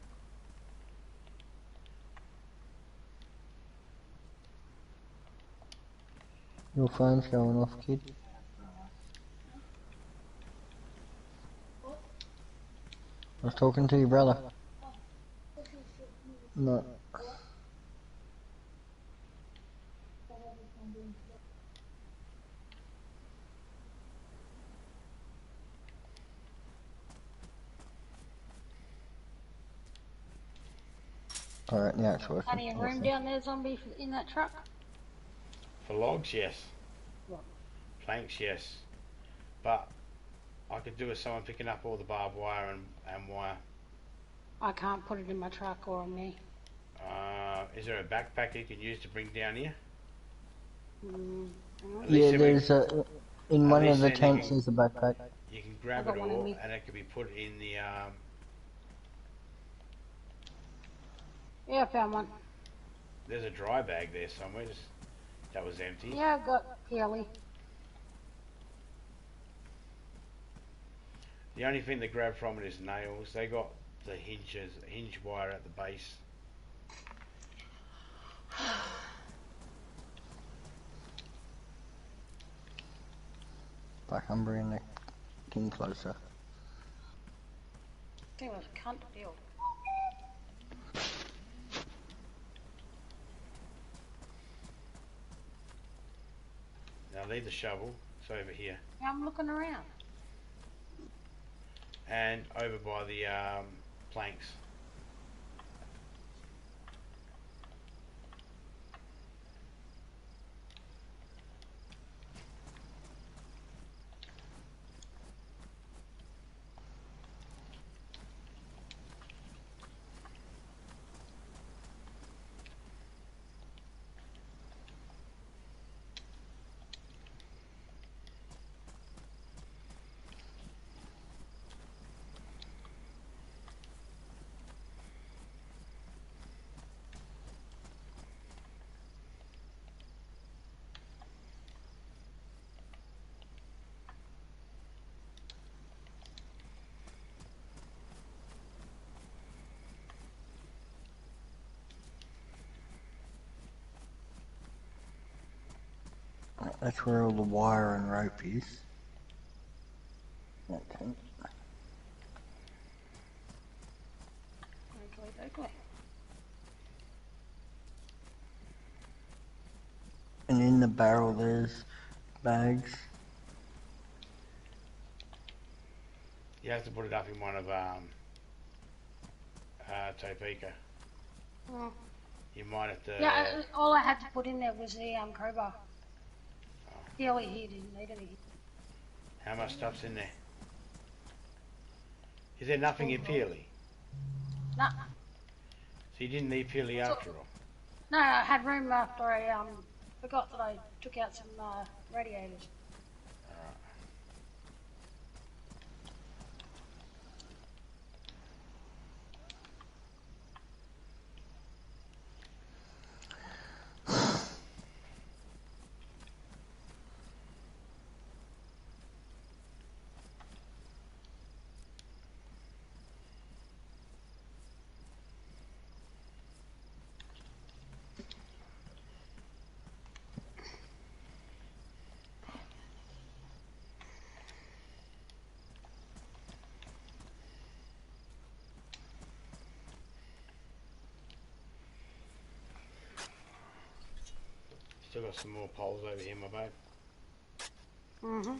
Your phone's going off, kid. I was talking to your brother. No. Alright, now it's working. Plenty of room down there, zombie, in that truck? For logs, yes. What? Planks, yes. But I could do with someone picking up all the barbed wire and wire. I can't put it in my truck or on me. Is there a backpack you can use to bring down here? At least Yeah, if there's a... In one of the then tents there's a backpack. you can grab I got it one in all me. and it can be put in the Yeah, I found one. there's a dry bag there somewhere, that was empty. Yeah, I've got Kelly. The only thing to grab from it is nails. They got the hinge wire at the base. Fuck, I'm bringing the king closer. I think it was a cunt to build. Now leave the shovel. It's over here. Yeah, I'm looking around. And over by the planks. That's where all the wire and rope is. Okay. Okay. And in the barrel there's bags. You have to put it up in one of Topeka. Oh. You might have to. Yeah, all I had to put in there was the crowbar. He only he didn't need any. How much stuff's in there? Is there nothing in Peely? No, So you didn't need Peely after all? no, I had room after I forgot that I took out some radiators. Still got some more poles over here, my babe. Mm-hmm.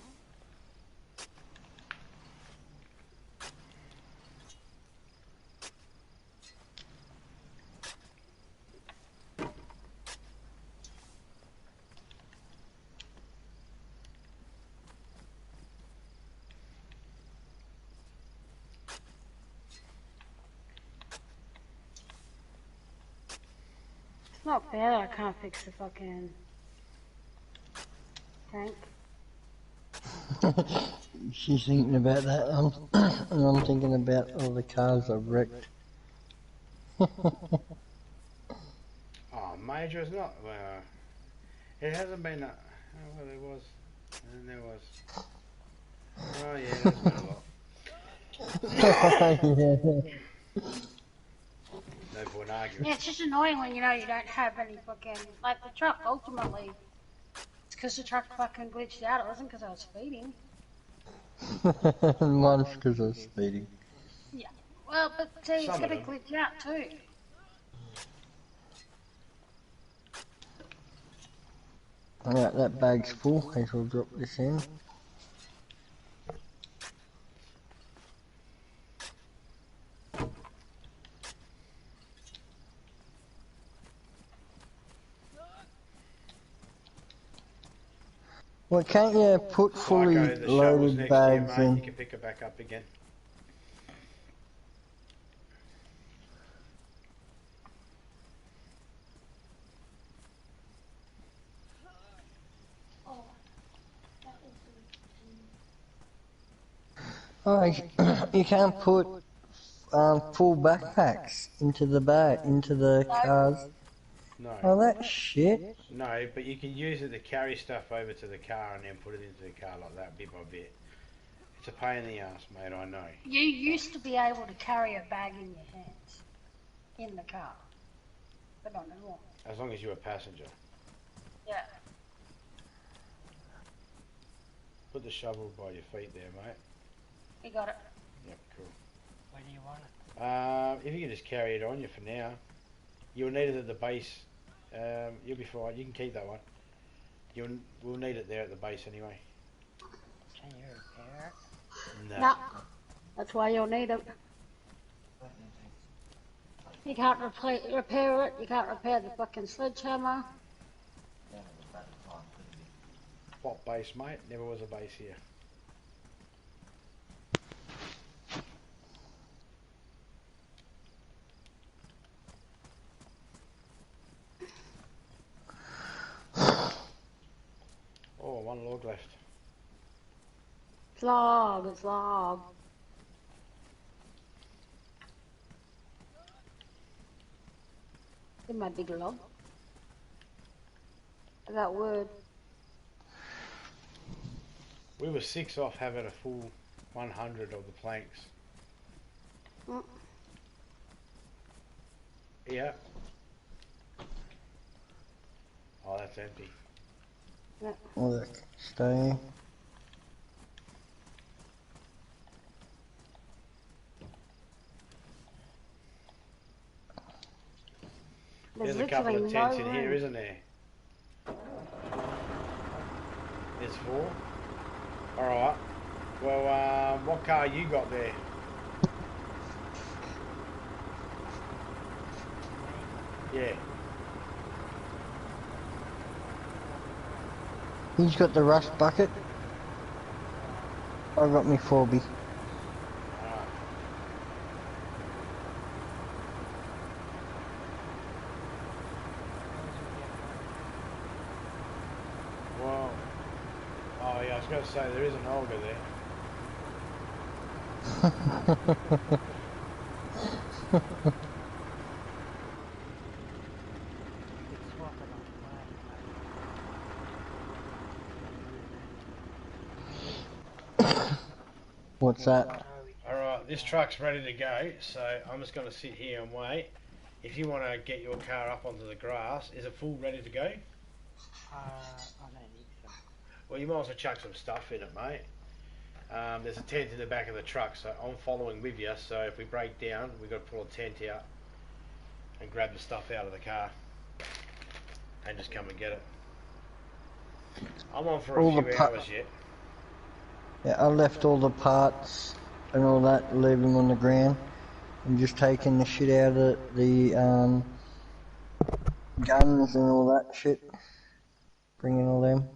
It's not bad. I can't fix the fucking tank. She's thinking about that, and I'm thinking about all the cars I've wrecked. Oh, major is not. It hasn't been. Oh, well, there was. And there was. Oh, yeah, there's been a lot. No point arguing. Yeah, it's just annoying when you know you don't have any fucking like the truck. Ultimately, it's because the truck fucking glitched out. It wasn't because I was speeding. Mine's because I was speeding. Yeah. Well, but see, it's Some gonna of them. glitch out too. Alright, that bag's full. I shall drop this in. Well, can't you put fully Marco, the shovel's loaded next to you, bags mate. You in? can pick it back up again. Oh, that is Oh, you can't put full backpacks into the cars. No. Oh, that's shit. No, but you can use it to carry stuff over to the car and then put it into the car like that, bit by bit. It's a pain in the ass, mate, I know. You used to be able to carry a bag in your hands in the car, but not anymore. As long as you're a passenger. Yeah. Put the shovel by your feet there, mate. You got it. Yep, cool. Where do you want it? If you can just carry it on you for now. You'll need it at the base. You'll be fine. You can keep that one. We'll need it there at the base anyway. Can you repair it? No. That's why you'll need it. You can't repair it. You can't repair the fucking sledgehammer. What base, mate? Never was a base here. Oh, one log left. It's log, it's log. In my big log. I got wood. We were 6 off having a full 100 of the planks. Yeah. Oh, that's empty. Look, stay. There's a couple of tents in here, isn't there? There's 4. Alright. Well, what car you got there? Yeah. He's got the rust bucket. I got me 4B. Well, oh yeah, I was going to say there is an Olga there. What's that? Alright, this truck's ready to go, so I'm just going to sit here and wait. If you want to get your car up onto the grass, is it full ready to go? I don't think so. Well, you might as well chuck some stuff in it, mate. There's a tent in the back of the truck, so I'm following with you, so if we break down, we've got to pull a tent out and grab the stuff out of the car and just come and get it. I'm on for a few hours yet. Yeah, I left all the parts and all that, leave them on the ground. I'm just taking the shit out of the guns and all that shit. Bringing all them.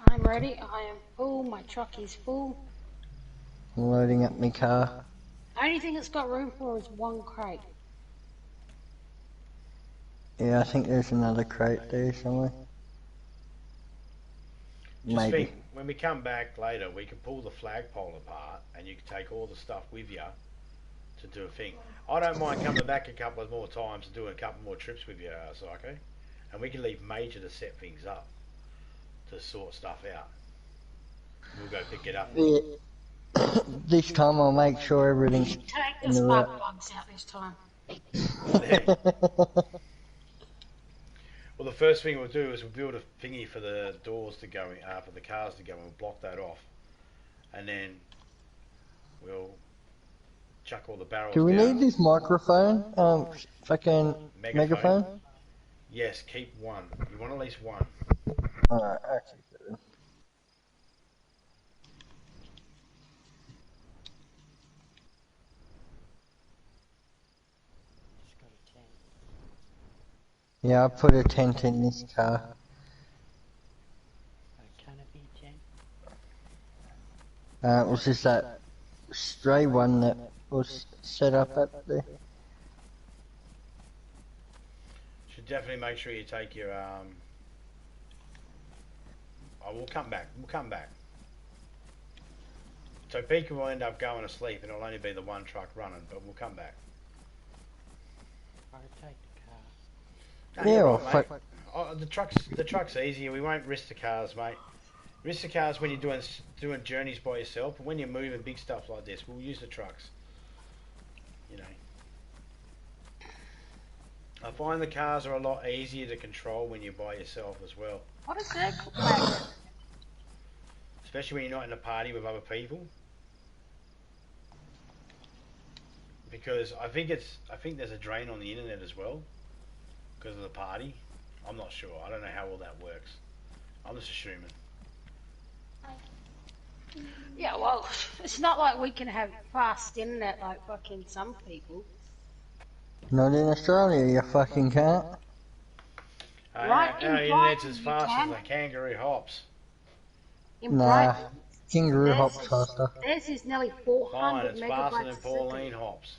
I'm ready. I am full. My truck is full. I'm loading up my car. The only thing it's got room for is 1 crate. Yeah, I think there's another crate there somewhere. Just Maybe. think, when we come back later, we can pull the flagpole apart and you can take all the stuff with you to do a thing. I don't mind coming back a couple of more times and doing a couple more trips with you, Psycho. And we can leave Major to set things up, to sort stuff out. We'll go pick it up. Yeah. This time I'll make sure everything's Take in the the spark right. plugs out this time. Well, the first thing we'll do is we'll build a thingy for the doors to go in, for the cars to go in. We'll block that off, and then we'll chuck all the barrels Do we down. need this microphone? Fucking megaphone? Yes, keep 1. You want at least 1. Alright, okay. Just got a tent. Yeah, I put a tent in this car. A canopy tent. It was just that stray one that was set up up there. Should definitely make sure you take your Oh, we'll come back. We'll come back. So Pika will end up going to sleep, and it'll only be the 1 truck running, but we'll come back. I'll take the car. No, Yeah, you're or right, mate. The truck's easier. We won't risk the cars, mate. Risk the cars when you're doing journeys by yourself, but when you're moving big stuff like this, we'll use the trucks. You know. I find the cars are a lot easier to control when you're by yourself as well. What is that wagon? Especially when you're not in a party with other people. Because I think there's a drain on the internet as well. Because of the party. I'm not sure. I don't know how all that works. I'm just assuming. Yeah, well, it's not like we can have fast internet like fucking some people. Not in Australia, you fucking can't. Right in our internet's Brighton, as you fast can. as a kangaroo hops. In Nah, Brighton, kangaroo hops faster. theirs is nearly Mine, 400 it's faster megabytes than a Pauline second. hops.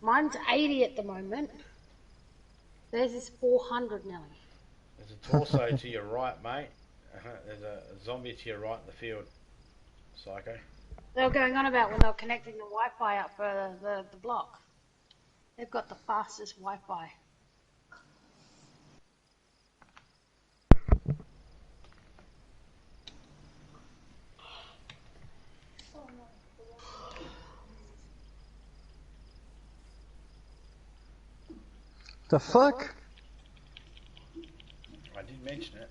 Mine's 80 at the moment. Theirs is 400 nearly. There's a torso to your right, mate. There's a zombie to your right in the field. Psycho. They were going on about when they were connecting the Wi-Fi up for the block. They've got the fastest Wi-Fi. The fuck? I did mention it.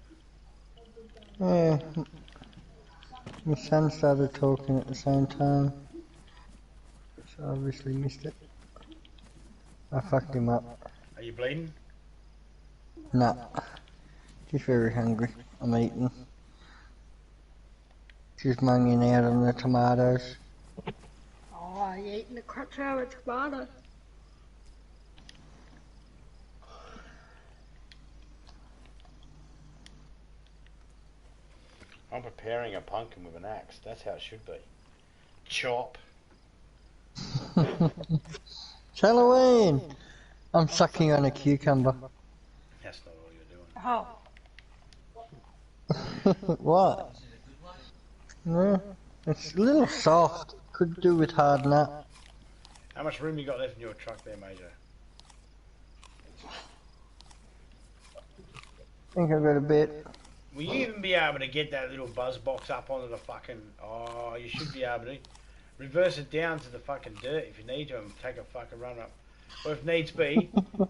Yeah. My son started talking at the same time. So I obviously missed it. I fucked him up. Are you bleeding? Nah. Just very hungry. I'm eating. Just munging out on the tomatoes. Oh, you eating the crutch out of tomato? I'm preparing a pumpkin with an axe. That's how it should be. Chop. It's Halloween! I'm sucking on a cucumber. That's not all you're doing. Oh, What? No, it's a little soft. Could do with hard nut. How much room you got left in your truck there, Major? I think I've got a bit. Will you even be able to get that little buzz box up onto the fucking... Oh, you should be able to. Reverse it down to the fucking dirt if you need to and take a fucking run up. Or if needs be,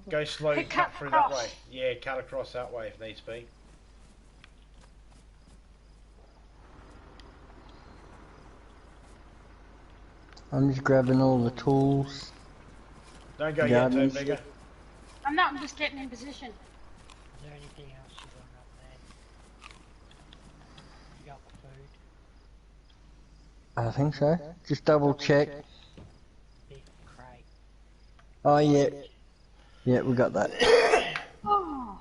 go slow, Hey, cut cut through across. that way. Yeah, cut across that way if needs be. I'm just grabbing all the tools. Don't go yet, Gardening Tomb Digger. I'm not. I'm just getting in position. Is there anything else you got up there? You got the food? I think so. Just double check. Big crate. Oh yeah. Yeah, we got that. Oh.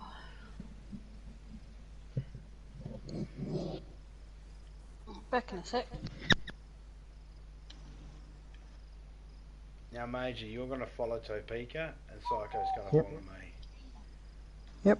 Back in a sec. Now, Major, you're going to follow Topeka and Psycho's going to Yep. follow me. Yep.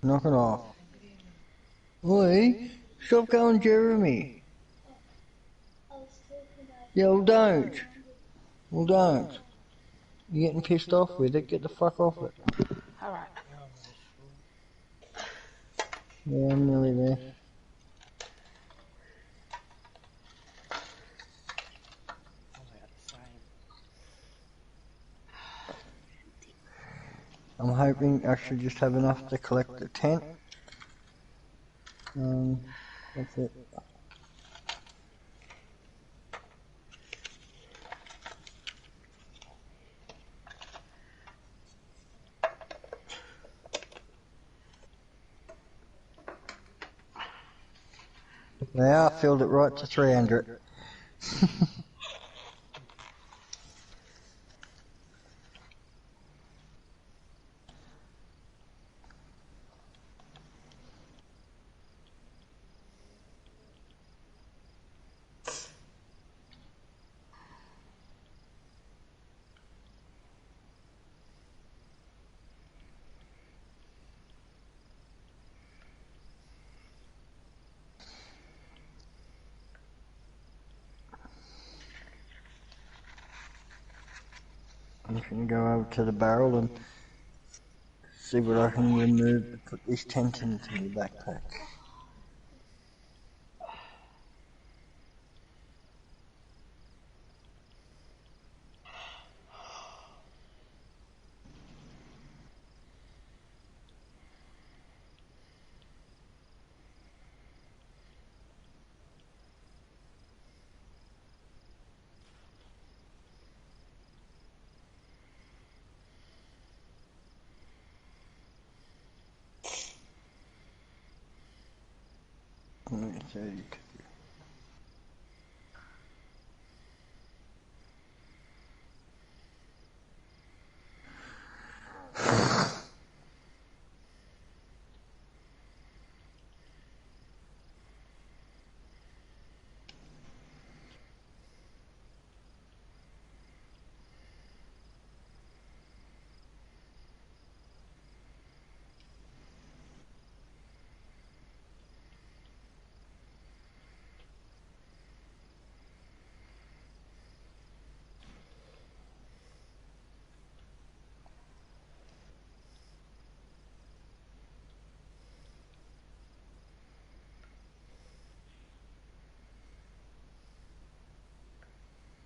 Knock it off. Oi, stop going Jeremy. Yeah, well don't. Well don't. You're getting pissed off with it, get the fuck off it. Alright, you're almost full. Yeah, I'm nearly there. Probably about the same. I'm hoping I should just have enough to collect the tent. That's it. Yeah, I filled it right to 300. I'm just going to go over to the barrel and see what I can remove to put this tent into my backpack.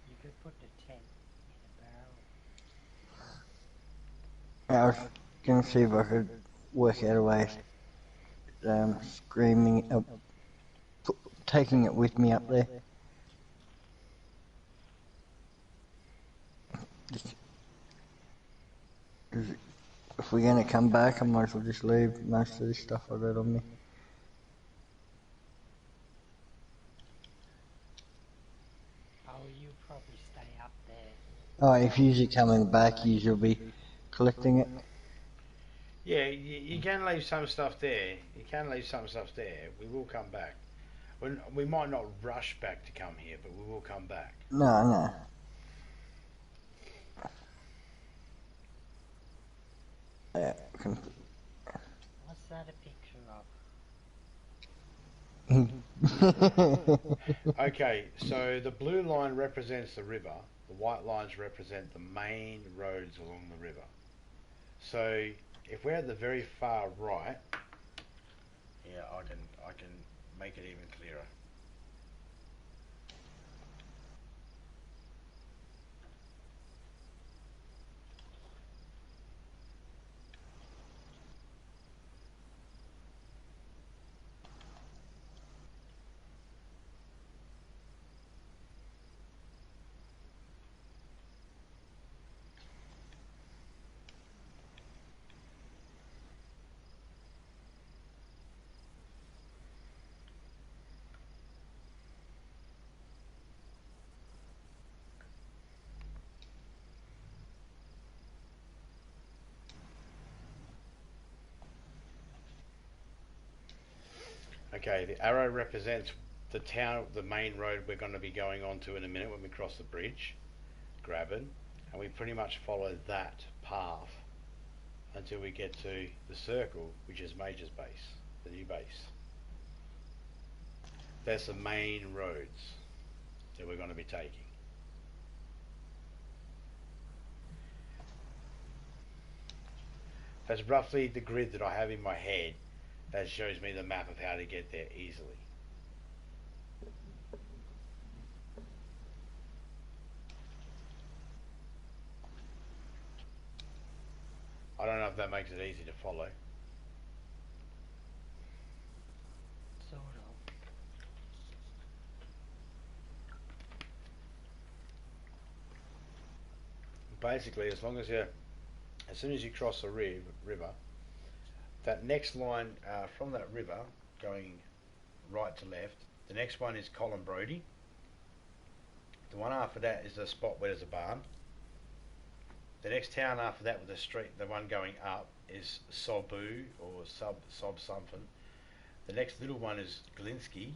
You could put the tent in a barrel. I was going to see if I could work out a way screaming, taking it with me up there. If we're going to come back, I might as well just leave most of this stuff I got on me. Oh, you probably stay up there. Oh, if you're coming back, you'll be collecting it. Yeah, you can leave some stuff there. You can leave some stuff there. We will come back. We might not rush back to come here, but we will come back. No. Yeah. What's that a picture of? Okay, so the blue line represents the river. The white lines represent the main roads along the river. So if we're at the very far right, yeah, I can make it even clearer. Okay, the arrow represents the town, the main road we're going to be going on to in a minute when we cross the bridge, Graben, and we pretty much follow that path. until we get to the circle, which is Major's base, the new base. That's the main roads that we're going to be taking. That's roughly the grid that I have in my head that shows me the map of how to get there easily. I don't know if that makes it easy to follow. Sort of. Basically, as soon as you cross the river, that next line from that river going right to left, the next one is Colin Brody. The one after that is the spot where there's a barn. The next town after that with the street, the one going up, is Sobu or Sob something. The next little one is Glinsky.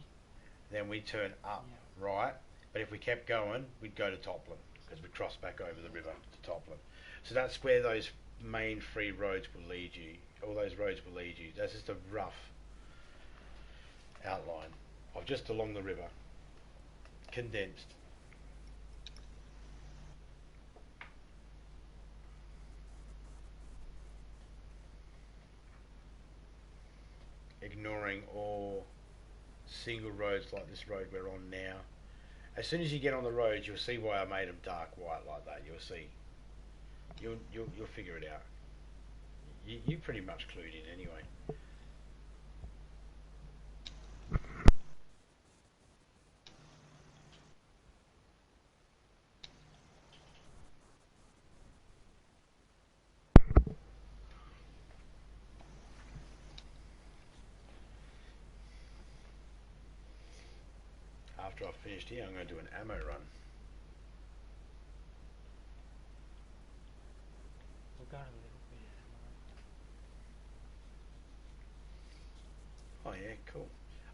Then we turn up right, but if we kept going, we'd go to Toplin because we cross back over the river to Toplin. So that's where those main free roads will lead you. All those roads will lead you. That's just a rough outline of just along the river, condensed. Ignoring all single roads like this road we're on now. As soon as you get on the road, you'll see why I made them dark white like that. You'll see. You'll figure it out. You pretty much clued in anyway. After I've finished here, I'm going to do an ammo run. We've got a little bit of Oh yeah, cool.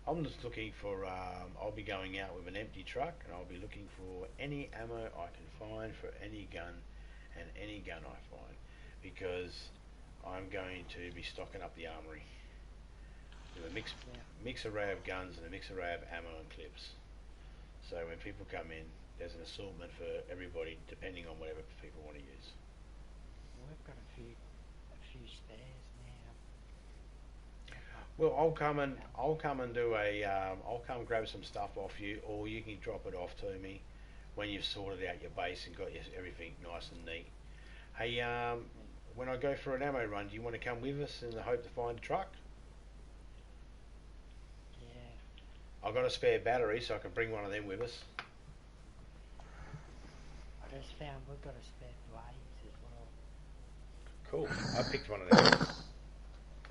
I'm just looking for, I'll be going out with an empty truck and I'll be looking for any ammo I can find for any gun and any gun I find, because I'm going to be stocking up the armory with a mix array of guns and a mix array of ammo and clips. So when people come in, there's an assortment for everybody depending on whatever people want to use. We've got a few spares now. Well, I'll come and do a, I'll come grab some stuff off you, or you can drop it off to me when you've sorted out your base and got everything nice and neat. Hey, when I go for an ammo run, do you want to come with us in the hope to find a truck? I've got a spare battery, so I can bring one of them with us. I just found we've got a spare blades as well. Cool. I picked one of them.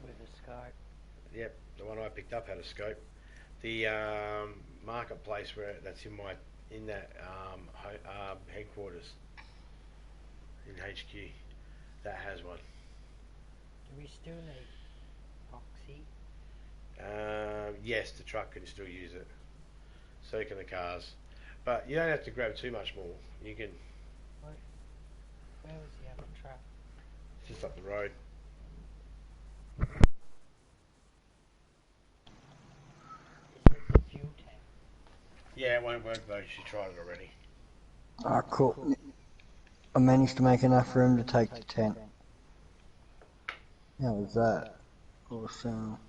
With a scope. Yep, the one I picked up had a scope. The marketplace that's in that headquarters in HQ, that has one. Do we still need epoxy? Yes, the truck can still use it. So can the cars. But you don't have to grab too much more. You can... Where was the other truck? Just up the road. Is it the fuel tank? Yeah, it won't work though. She tried it already. Ah, cool. I managed to make enough room to take the tent. How was that? Awesome.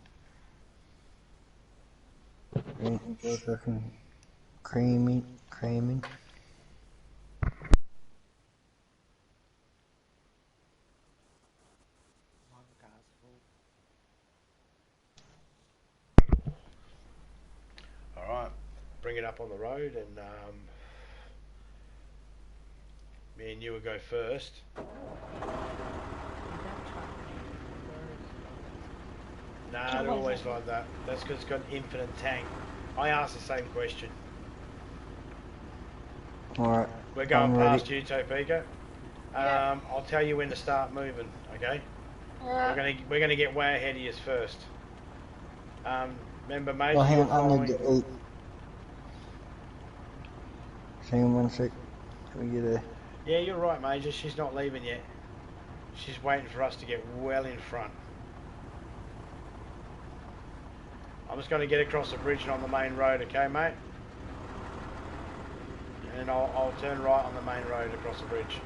Anything else I can cramming? One car's full. Alright, bring it up on the road and me and you will go first. Nah, they're always like that. That's because it's got an infinite tank. I asked the same question. Alright. We're going past you, Topeka. I'll tell you when to start moving, okay? We're gonna get way ahead of you first. Remember, Major, Well, hang you're on, following... Hang on 1 sec. Can we get a... Yeah, you're right, Major. She's not leaving yet. She's waiting for us to get well in front. I'm just going to get across the bridge and on the main road, okay, mate? And I'll turn right on the main road across the bridge.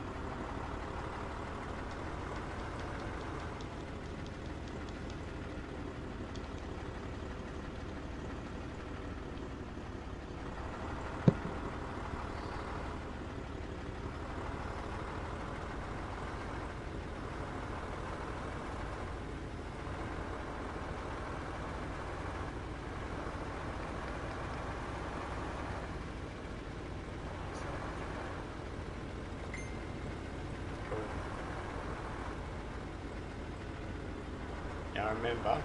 Now remember,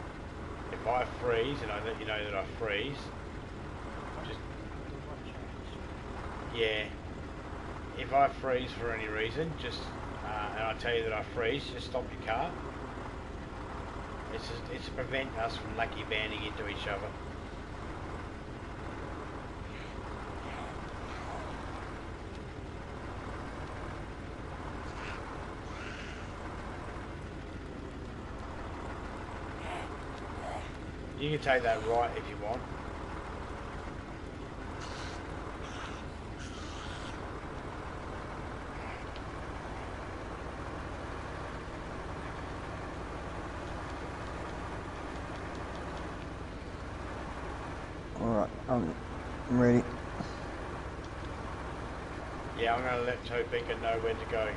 if I freeze, and I let you know that I freeze, just, yeah, if I freeze for any reason, just, and I tell you that I freeze, just stop your car. It's to prevent us from lucky banding into each other. You can take that right if you want. Alright, I'm ready. Yeah, I'm going to let Topeka know when to go.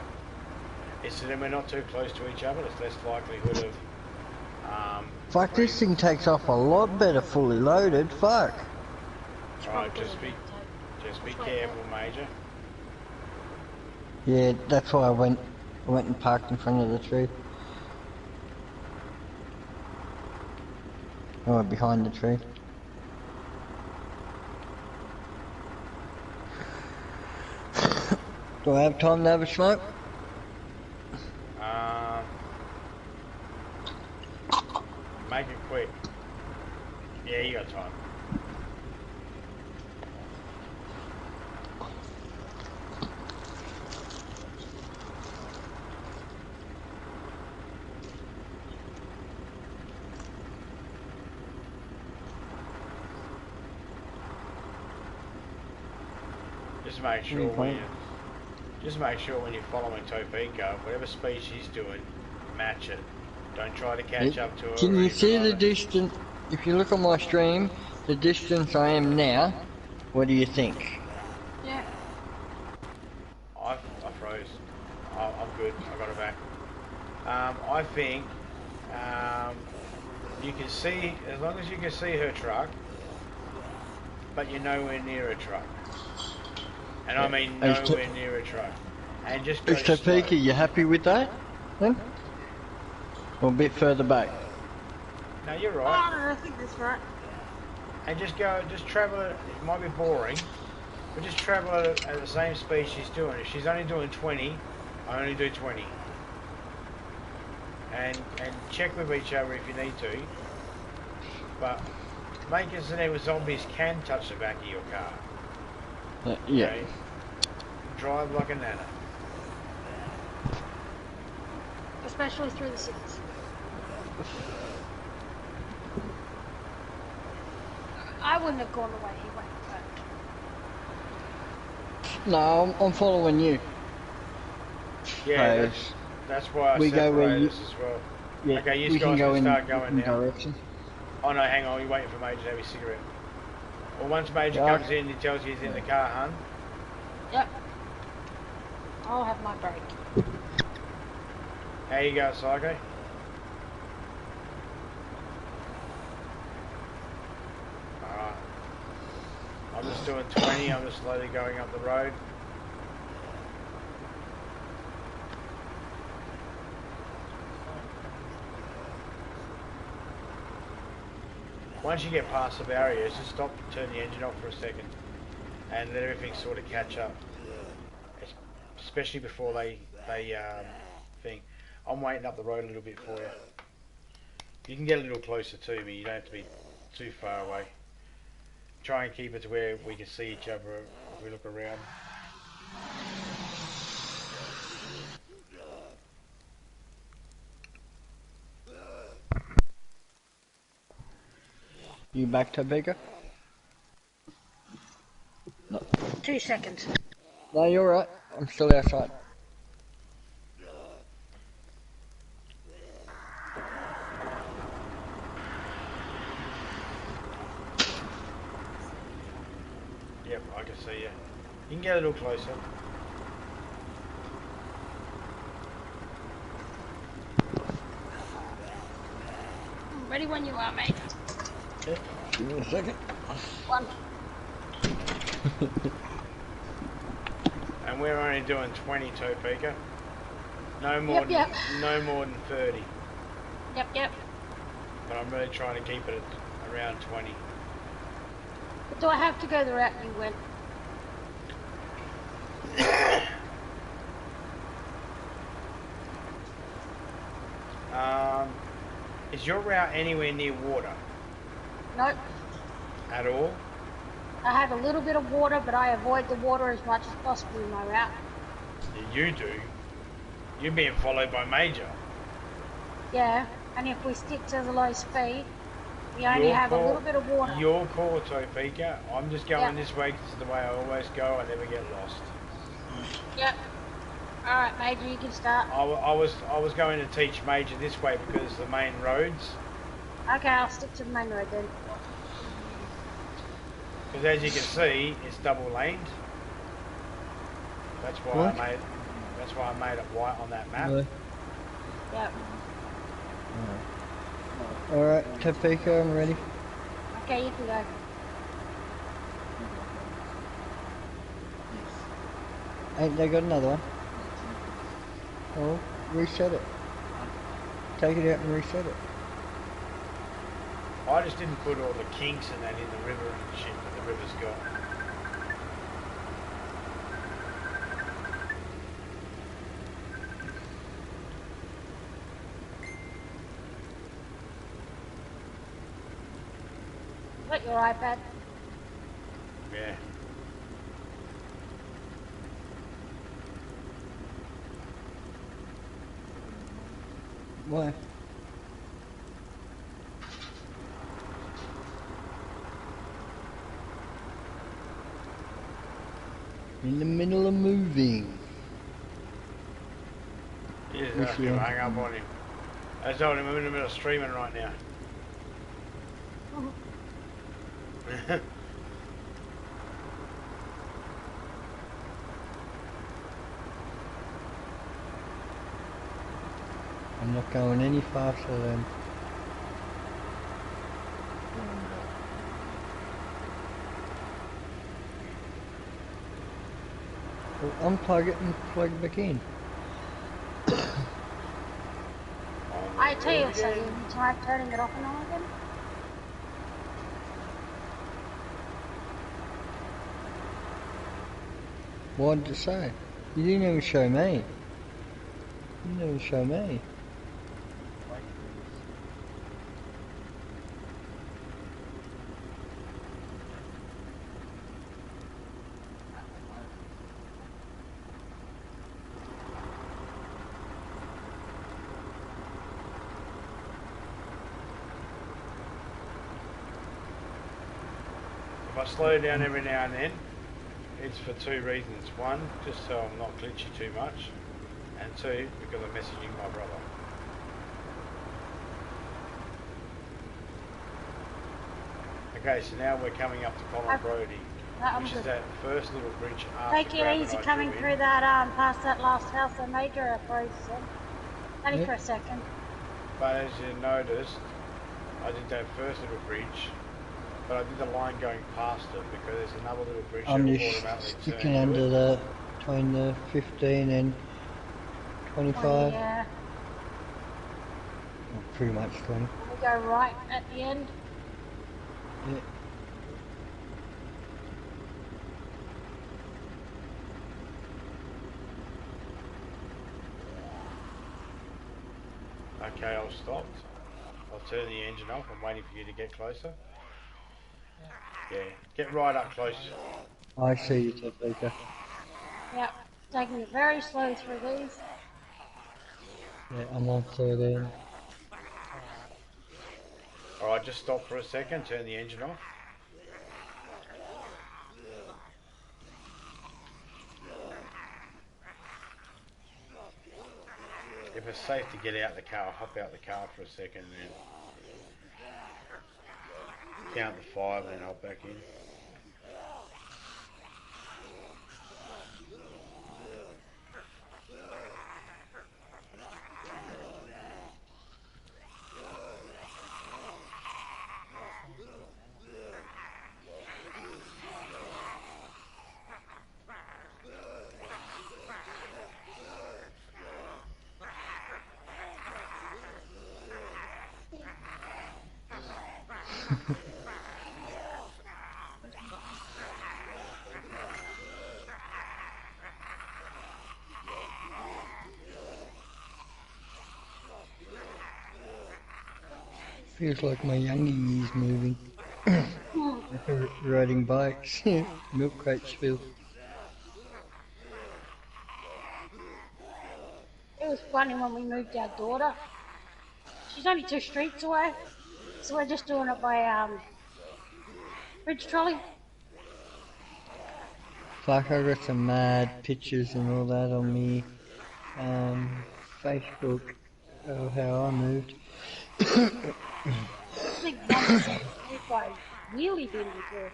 It's so then we're not too close to each other, there's less likelihood of... Fuck, this thing takes off a lot better fully loaded, fuck. Alright, just be careful, Major. Yeah, that's why I went and parked in front of the tree. Oh, behind the tree. Do I have time to have a smoke? Make it quick. Yeah, you got time. Just make sure when you're following Topeka, whatever speed she's doing, match it. Don't try to catch up to her. Can you see the distance? If you look on my stream, the distance I am now, what do you think? Yeah. I froze. I'm good. I got it back. I think you can see, as long as you can see her truck, but you're nowhere near her truck. And I mean nowhere near her truck. And just go slow. Topeka, you happy with that? Then? Or a bit further back? No, you're right. I think that's right. And just travel it. It might be boring, but just travel at the same speed she's doing. If she's only doing 20, I only do 20. And check with each other if you need to. But make it so that zombies can touch the back of your car. Yeah. Okay? Drive like a nana. Especially through the cities. I wouldn't have gone the way he went, but... No, I'm following you. Yeah, that's why I separated us as well. Yeah, okay, you guys can start going now. Direction. Oh no, hang on, you're waiting for Major to have his cigarette. Well, once Major comes in, he tells you he's in the car, hun. Yep. I'll have my break. How you go, Psycho? Alright. I'm just doing 20, I'm just slowly going up the road. Once you get past the barriers, just stop, turn the engine off for a second, and let everything sort of catch up. Especially before they thing. I'm waiting up the road a little bit for you. You can get a little closer to me, you don't have to be too far away. Try and keep it to where we can see each other if we look around. You back, Topeka? 2 seconds. No, you're right. I'm still outside. Yep, I can see you. You can get a little closer. Ready when you are, mate. Okay, give me a second. 1. And we're only doing 20, Topeka. No more than, no more than 30. Yep. But I'm really trying to keep it at around 20. But do I have to go the route you went? Is your route anywhere near water? Nope. At all? I have a little bit of water, but I avoid the water as much as possible in my route. Yeah, you do. You're being followed by Major. Yeah, and if we stick to the low speed, we only have a little bit of water. Your call, Topeka. I'm just going this way because it's the way I always go. I never get lost. Yep. Alright, Major, you can start. I was going to teach Major this way because the main roads. Okay, I'll stick to the main road then. Because as you can see, it's double laned. That's why I made it white on that map. Really? Yep. Alright, Topeka, I'm ready. Okay, you can go. Ain't they got another one? Oh, reset it. Take it out and reset it. I just didn't put all the kinks and that in the river and shit that the river's got. Got your iPad? Yeah. Why? In the middle of moving. Yes, I can hang up on him. I told him I'm in the middle of streaming right now. I'm not going any faster than. Well, unplug it and plug back in. I tell you, so you try turning it off and on again? What did it say? You didn't even show me. You didn't even show me. If I slow down every now and then, it's for 2 reasons. 1, just so I'm not glitchy too much. And 2, because I'm messaging my brother. Okay, so now we're coming up to Colin Brody, which is that first little bridge after Take it easy coming through that, past that last house that Major approached in. Only for a second. But as you noticed, I did that first little bridge, but I did the line going past it because there's another little bridge that I'm will just automatically sticking turn under into the, between the 15 and 25. Yeah. Well, pretty much 20. We go right at the end. Yeah. Okay, I'll stop. I'll turn the engine off. I'm waiting for you to get closer. Yeah, get right up close. I see you, Topeka. Yep. Taking it very slow through these. Yeah, I'm on 13. Alright, just stop for a second, turn the engine off. If it's safe to get out the car, hop out the car for a second and then count the 5 and then hop back in. Feels like my younger years moving. Riding bikes, milk crates filled. It was funny when we moved our daughter. She's only 2 streets away, so we're just doing it by bridge trolley. Fuck, I got some mad pictures and all that on me Facebook of how I moved. I think Mum said moved by wheelie bin before.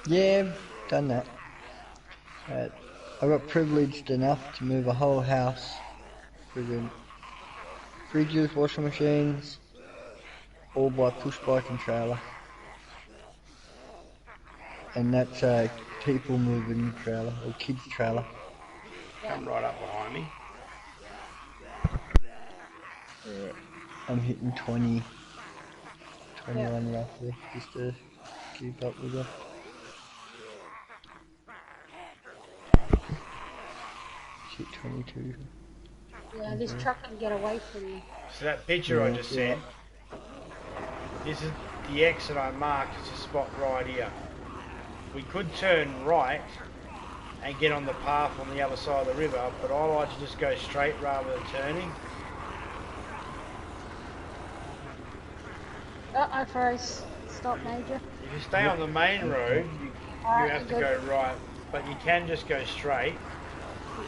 Yeah, done that. I got privileged enough to move a whole house. Friggin' fridges, washing machines, all by push bike and trailer. And that's a people moving trailer, or kids trailer. Come right up behind me. Yeah. I'm hitting 20, 21 roughly, just to keep up with her. Hit 22. Yeah, this truck can get away from you. So that picture I just sent, this is the exit I marked. It's a spot right here. We could turn right and get on the path on the other side of the river, but I like to just go straight rather than turning. I froze. Stop, Major. If you stay on the main road, you have to go right, but you can just go straight.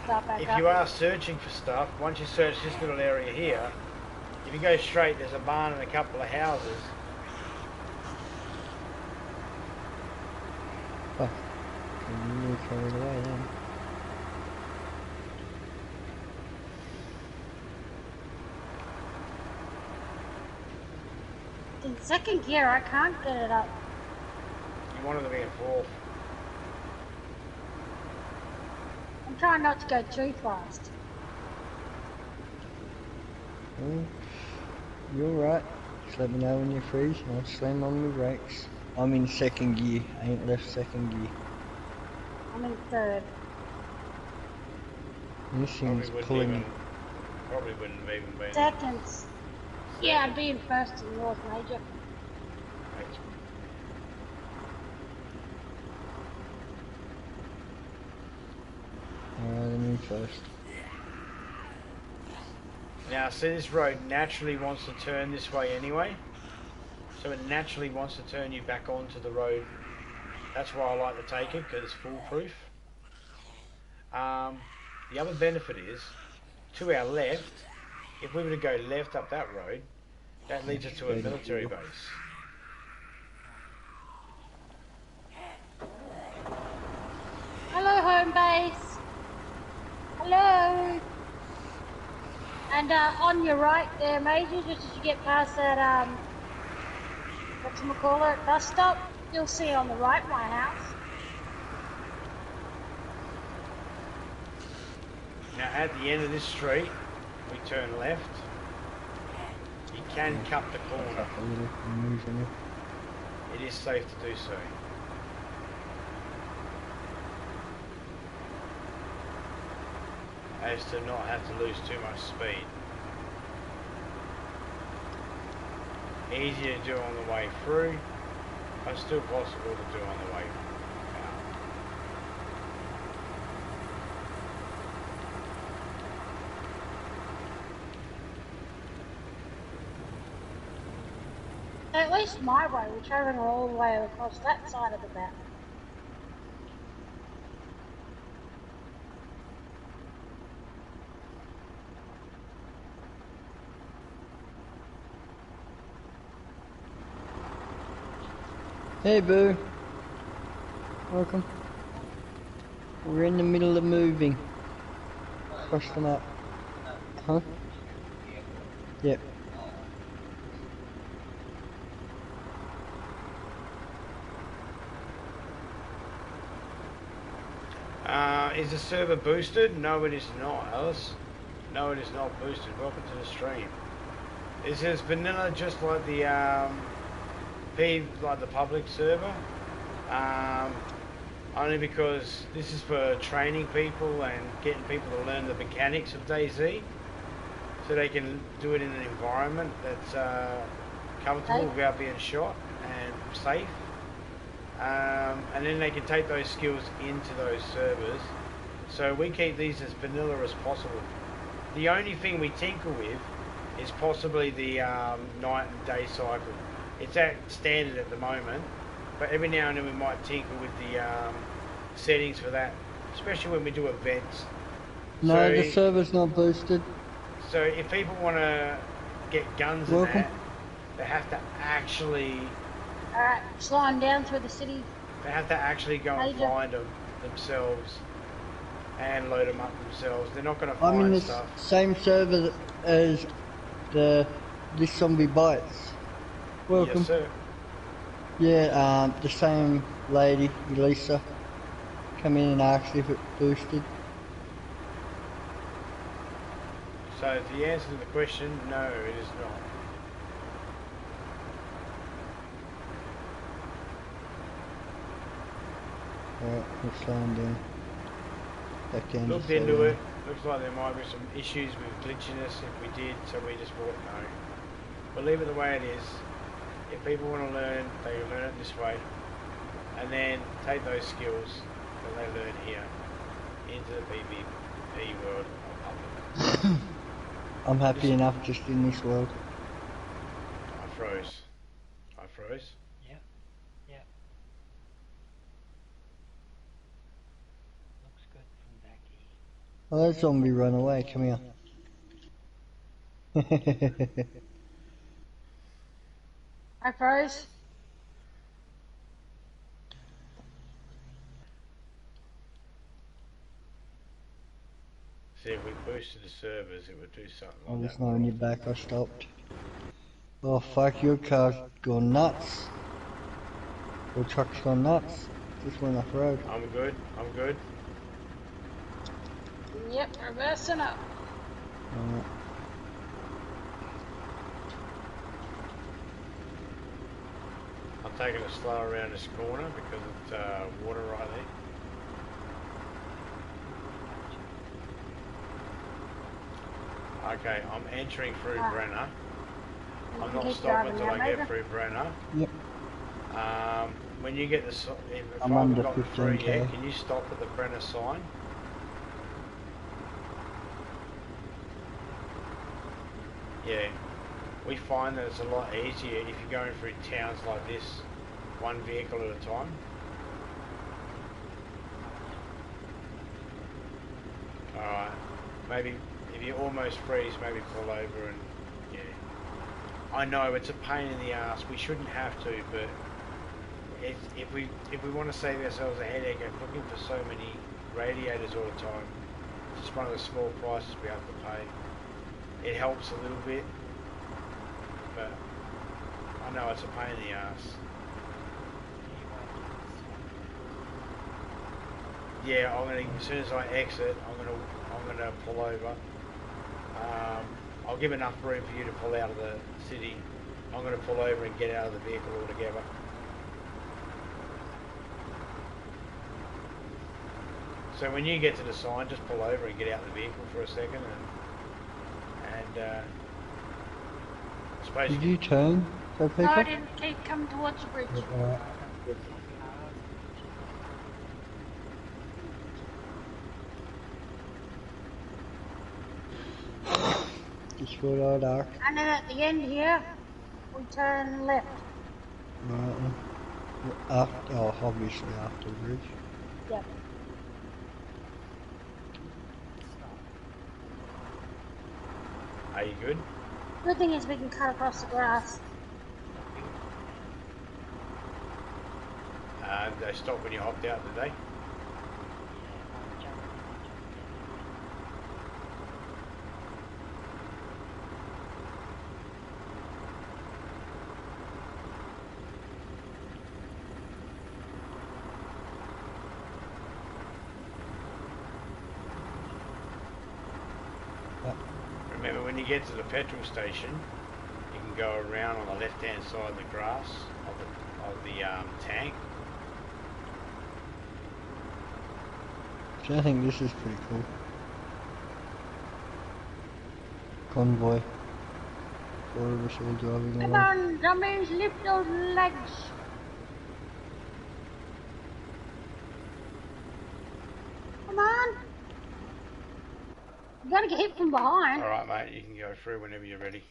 If you are searching for stuff, once you search this little area here, if you go straight, there's a barn and a couple of houses. Fuck. I'm really carried away then. In second gear, I can't get it up. You wanted to be in fourth. I'm trying not to go too fast. You're right. Just let me know when you're free and I'll slam on my brakes. I'm in second gear. I ain't left second gear. I'm in third. And this thing's pulling. Probably wouldn't have even been. Seconds. Yeah, I'd be in first in North, Major. Alright, I'm in first. Now, see, this road naturally wants to turn this way anyway. So it naturally wants to turn you back onto the road. That's why I like to take it, because it's foolproof. The other benefit is, to our left, if we were to go left up that road, that leads us to a military base. Hello, home base. Hello. And on your right there, Major, just as you get past that, whatchamacallit, bus stop, you'll see on the right my house. Now, at the end of this street, we turn left. You can cut the corner. It is safe to do so. As to not have to lose too much speed. Easier to do on the way through, but still possible to do on the way out. At least my way, we're travelling all the way across that side of the map. Hey Boo. Welcome. We're in the middle of moving. Across the map. Huh? Yep. Is the server boosted? No, it is not, Alice. No, it is not boosted. Welcome to the stream. This is vanilla, just like the like the public server. Only because this is for training people and getting people to learn the mechanics of DayZ, so they can do it in an environment that's comfortable without being shot and safe. And then they can take those skills into those servers. So we keep these as vanilla as possible. The only thing we tinker with is possibly the night and day cycle. It's at standard at the moment, but every now and then we might tinker with the settings for that, especially when we do events. No, so, the server's not boosted. So if people want to get guns and that, they have to actually... Alright, slowing down through the city. They have to actually go and find them themselves and load them up themselves. They're not going to find I'm in the stuff. same server as this zombie bites. Welcome. Yes, sir. Yeah, the same lady, Elisa, come in and asked if it boosted. So the answer to the question, no, it is not. Alright, we're slowing down. Back in. Looked into it. Looks like there might be some issues with glitchiness if we did, so we just thought no. We'll leave it the way it is. If people want to learn, they can learn it this way. And then take those skills that they learn here into the PvP world of public. I'm happy enough just in this world. I froze. I froze? Yep. Yep. Looks good from back here. Oh, that zombie run away, come here. I froze. See, if we boosted the servers, it would do something I like was that. not on your back, I stopped. Oh fuck, your car's gone nuts. Your truck's gone nuts. Just went off road. I'm good, I'm good. Yep, reversing up. I'm taking it slow around this corner because it's water right there. Okay, I'm entering through Brenner. I'm not stopping until I get through Brenner. Yep. When you get the... If I'm I've under got 15K. through yet, can you stop at the Brenner sign? Yeah. We find that it's a lot easier if you're going through towns like this, one vehicle at a time. Alright. Maybe if you almost freeze, maybe pull over and yeah. I know it's a pain in the ass. We shouldn't have to, but if we want to save ourselves a headache of looking for so many radiators all the time, it's just one of the small prices we have to pay. It helps a little bit, but I know it's a pain in the ass. Yeah, I'm gonna, as soon as I exit, I'm gonna pull over. I'll give enough room for you to pull out of the city. I'm gonna pull over and get out of the vehicle altogether. So when you get to the sign, just pull over and get out of the vehicle for a second, and I suppose. Did you turn for people? No, I didn't. Keep coming towards the bridge. Just what I'd arc. And then at the end here, we turn left. Right. After, oh, obviously after the bridge. Yep. Are you good? Good thing is we can cut across the grass. They stopped when you hopped out, did they? Remember, when you get to the petrol station, you can go around on the left-hand side of the grass of the tank. So I think this is pretty cool. Convoy. Four of us all driving Come along. on, zombies, lift those legs. Come on. You gotta get hit from behind. Alright, mate, you can go through whenever you're ready.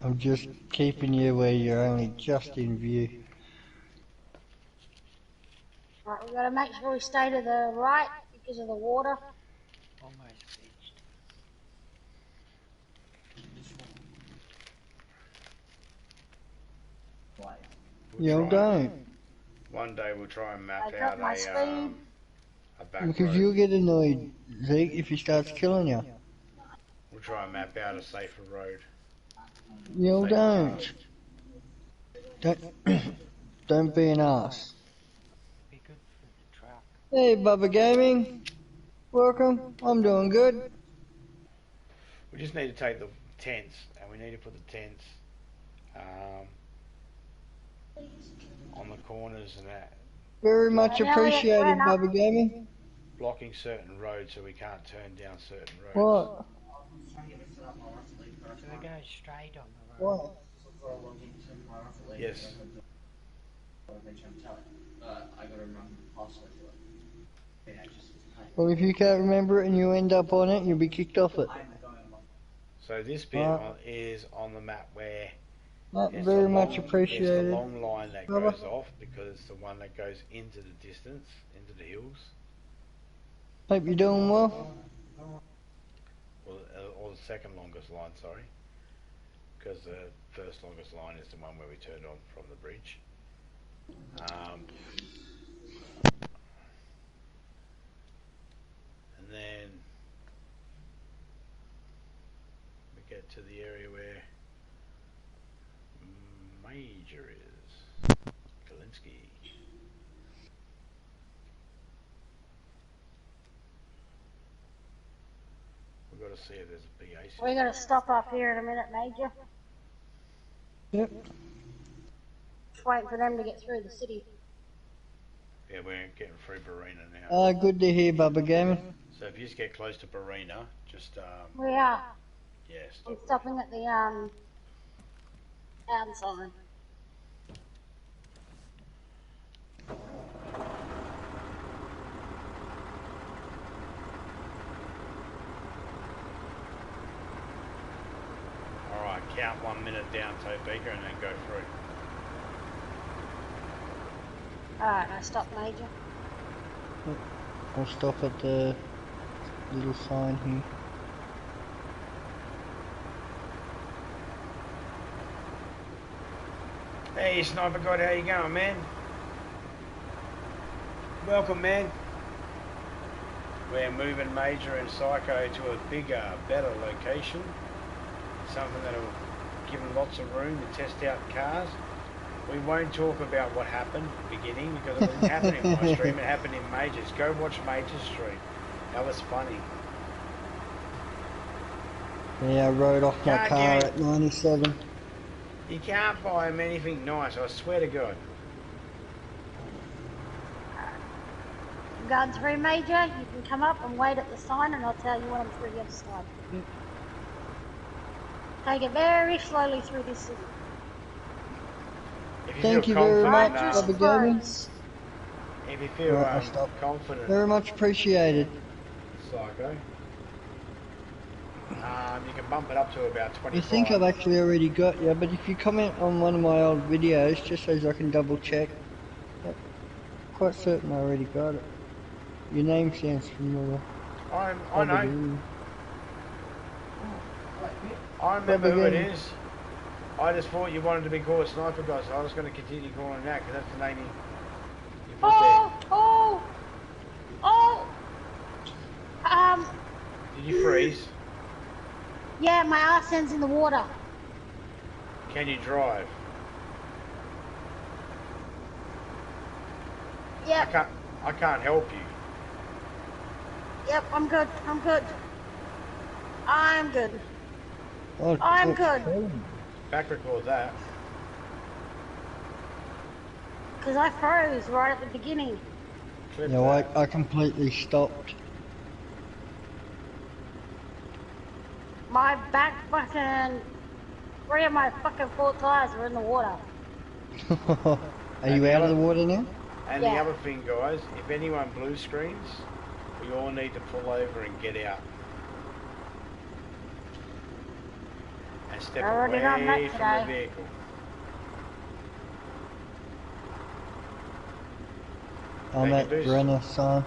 I'm just keeping you where you're only just in view. Right, we gotta make sure we stay to the right because of the water. Almost reached. You don't. One day we'll try and map I got out my speed. a back Because road. you'll get annoyed, Zeke, if he starts killing you. We'll try and map out a safer road. You Safer don't. Don't, don't be an ass. Be good for the truck. Hey, Bubba Gaming. Welcome. I'm doing good. We just need to take the tents, and we need to put the tents on the corners and that, Very much Yeah, Elliot, appreciated, ran up. Bubba Gaming. blocking certain roads so we can't turn down certain roads. What? So we go straight on the road. What? Yes. Well, if you can't remember it and you end up on it, you'll be kicked off it. So this bit is on the map where it's Very the much long- appreciated. It's the long line that Bubba. goes off because it's the one that goes into the distance, into the hills, Hope you're doing well. or the second longest line, sorry, because the first longest line is the one where we turned on from the bridge. And then we get to the area where Major is. Kalinsky. We've got to see if there's a BA. We're gonna stop up here in a minute, Major. Yep. Just waiting for them to get through the city. Yeah, we're getting through Barina now. Good to hear, Bubba Gaming. So if you just get close to Barina, just We are. yeah, I'm stop. stopping at the outside. All right, count 1 minute down Topeka and then go through. Alright, I stopped, Major. I'll stop at the little sign here. Hey, Sniper God, how you going, man? Welcome, man. We're moving Major and Psycho to a bigger, better location. Something that'll give them lots of room to test out cars. We won't talk about what happened at the beginning because it didn't happen in my stream, it happened in Major's. Go watch Major's stream. That was funny. Yeah, I rode off my Can't car give at 97. You can't buy him anything nice, I swear to God. I'm going through, Major. You can come up and wait at the sign and I'll tell you when I'm through the other side. Take it very slowly through this city. If you Thank you feel very much, confident, Bubba Gaming. if you feel Right, I'll stop. confident, Very much appreciated. Psycho. You can bump it up to about I 25. think I've actually already got you, but if you comment on one of my old videos, just so I can double check, I'm quite certain I already got it. Your name sounds familiar. I Probably know. is. I remember who it Probably. is. I just thought you wanted to be called a sniper guy, so I was going to continue calling that because that's the name you put Oh, oh, oh. there. Did you freeze? Yeah, my arse ends in the water. Can you drive? Yep, I can't help you. yep, I'm good, I'm good. I'm good. Oh, I'm good. Back record that. Because I froze right at the beginning. Clip No, that. I completely stopped. My back fucking... 3 of my fucking 4 tires were in the water. Are you out of the water now? And Yeah. the other thing, guys, if anyone blue screens, we all need to pull over and get out. And step Already done that away from today. the vehicle. I'm They at can do Renaissance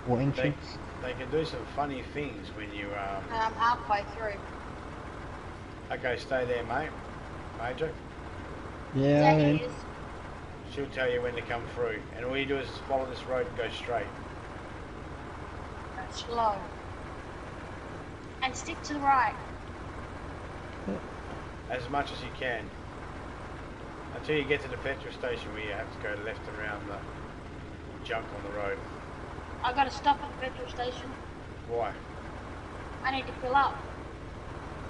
or They, entrance. they can do some funny things when you... I'm halfway through. Okay, stay there, mate. Major. Yeah, Yeah, I he am. is. She'll tell you when to come through. And all you do is follow this road and go straight. Slow. And stick to the right. As much as you can. Until you get to the petrol station where you have to go left around the junk on the road. I gotta stop at the petrol station. Why? I need to fill up.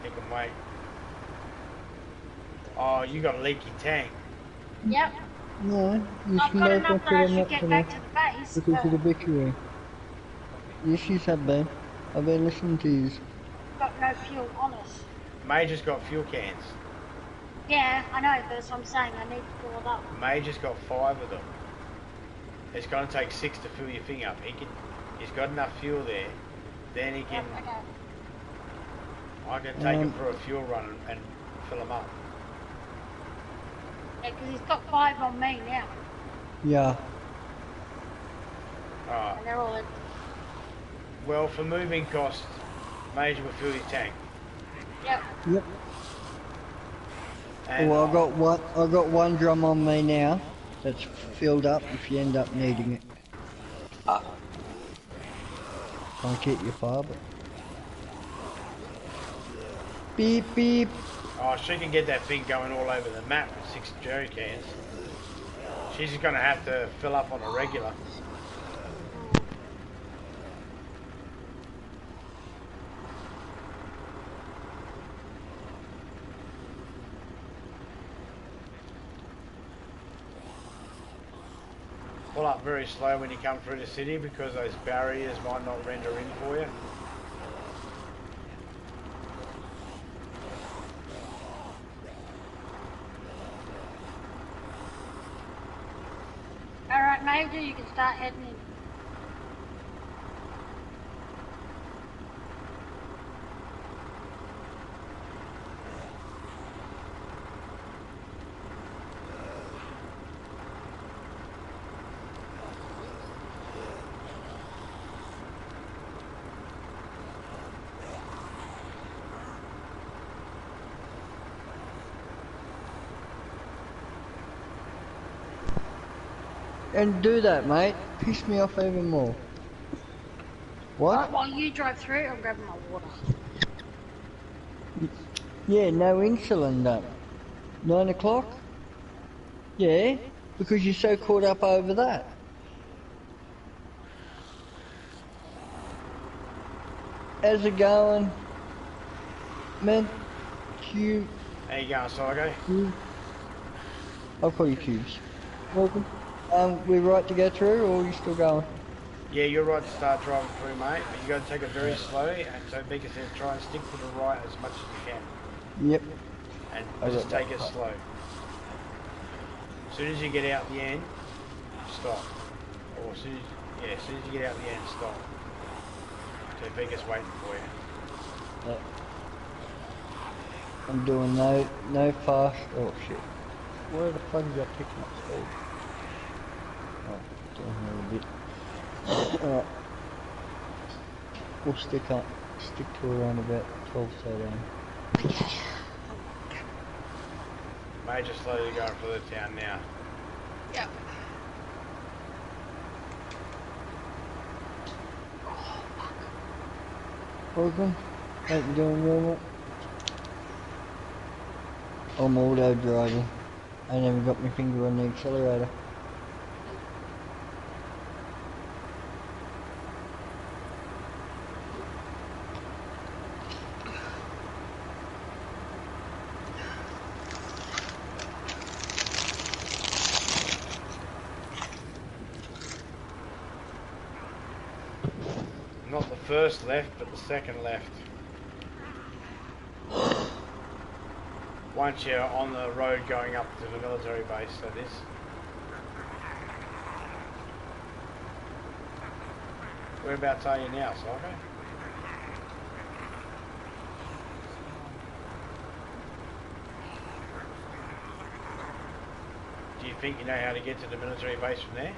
You can wait. Oh, you got a leaky tank. Yep. No, you I've should got know enough that I should get back to the base. because of the bickering. Yes, you have been. I've been listening to you. Got no fuel on us. Major's got fuel cans. Yeah, I know, but that's what I'm saying. I need to fill it up. Major's got 5 of them. It's going to take 6 to fill your thing up. He's got enough fuel there. Then he can... Yep, okay. I can take him for a fuel run and fill him up. Yeah, because he's got 5 on me now. Yeah. Alright. And they're all in. Well, for moving costs, Major will fill his tank. Yep. Yep. And Well, I got one drum on me now. That's filled up if you end up needing it. Can't get your far, but... Beep beep. Oh, she can get that thing going all over the map with 6 jerry cans. She's just going to have to fill up on a regular. Pull up very slow when you come through the city because those barriers might not render in for you. Alright, Major, you can start heading in. And do that, mate. Piss me off even more. What? While you drive through, I'm grabbing my water. Yeah, no insulin done. 9 o'clock? Yeah, because you're so caught up over that. How's it going? Man, Cube. How you going, Saigo? I'll call you Cubes. Welcome. We're right to go through, or are you still going? Yeah, you're right to start driving through, mate, but you got to take it very slow, and so Beaker said try and stick to the right as much as you can. Yep. And just take it slow. As soon as you get out the end, stop. Or as soon as you get out the end, stop. So Beaker's waiting for you. Yep. I'm doing no fast. Oh shit. Where the fuck is that picking up speed? Oh, down here a bit. Alright. We'll stick to around about 12, 13. Okay. Major slowly going for the town now. Yep. Welcome. How you doing, Wilmot? I'm auto driving. I never got my finger on the accelerator. Not the first left, but the second left. Once you're on the road going up to the military base, that is. Whereabouts are you now, Psycho? Do you think you know how to get to the military base from there?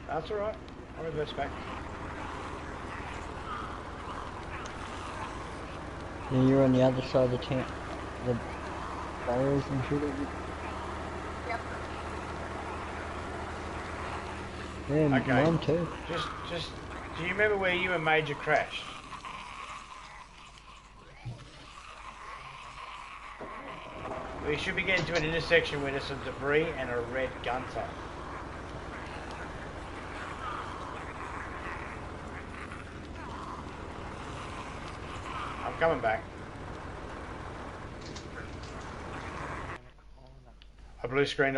That's alright. I'll reverse back. And you're on the other side of the tent. The barriers and shit. Yep. Yeah, Okay. mine too. Just, do you remember where you and Major crashed? We should be getting to an intersection where there's some debris and a red gunter. I'm coming back. I blue screened.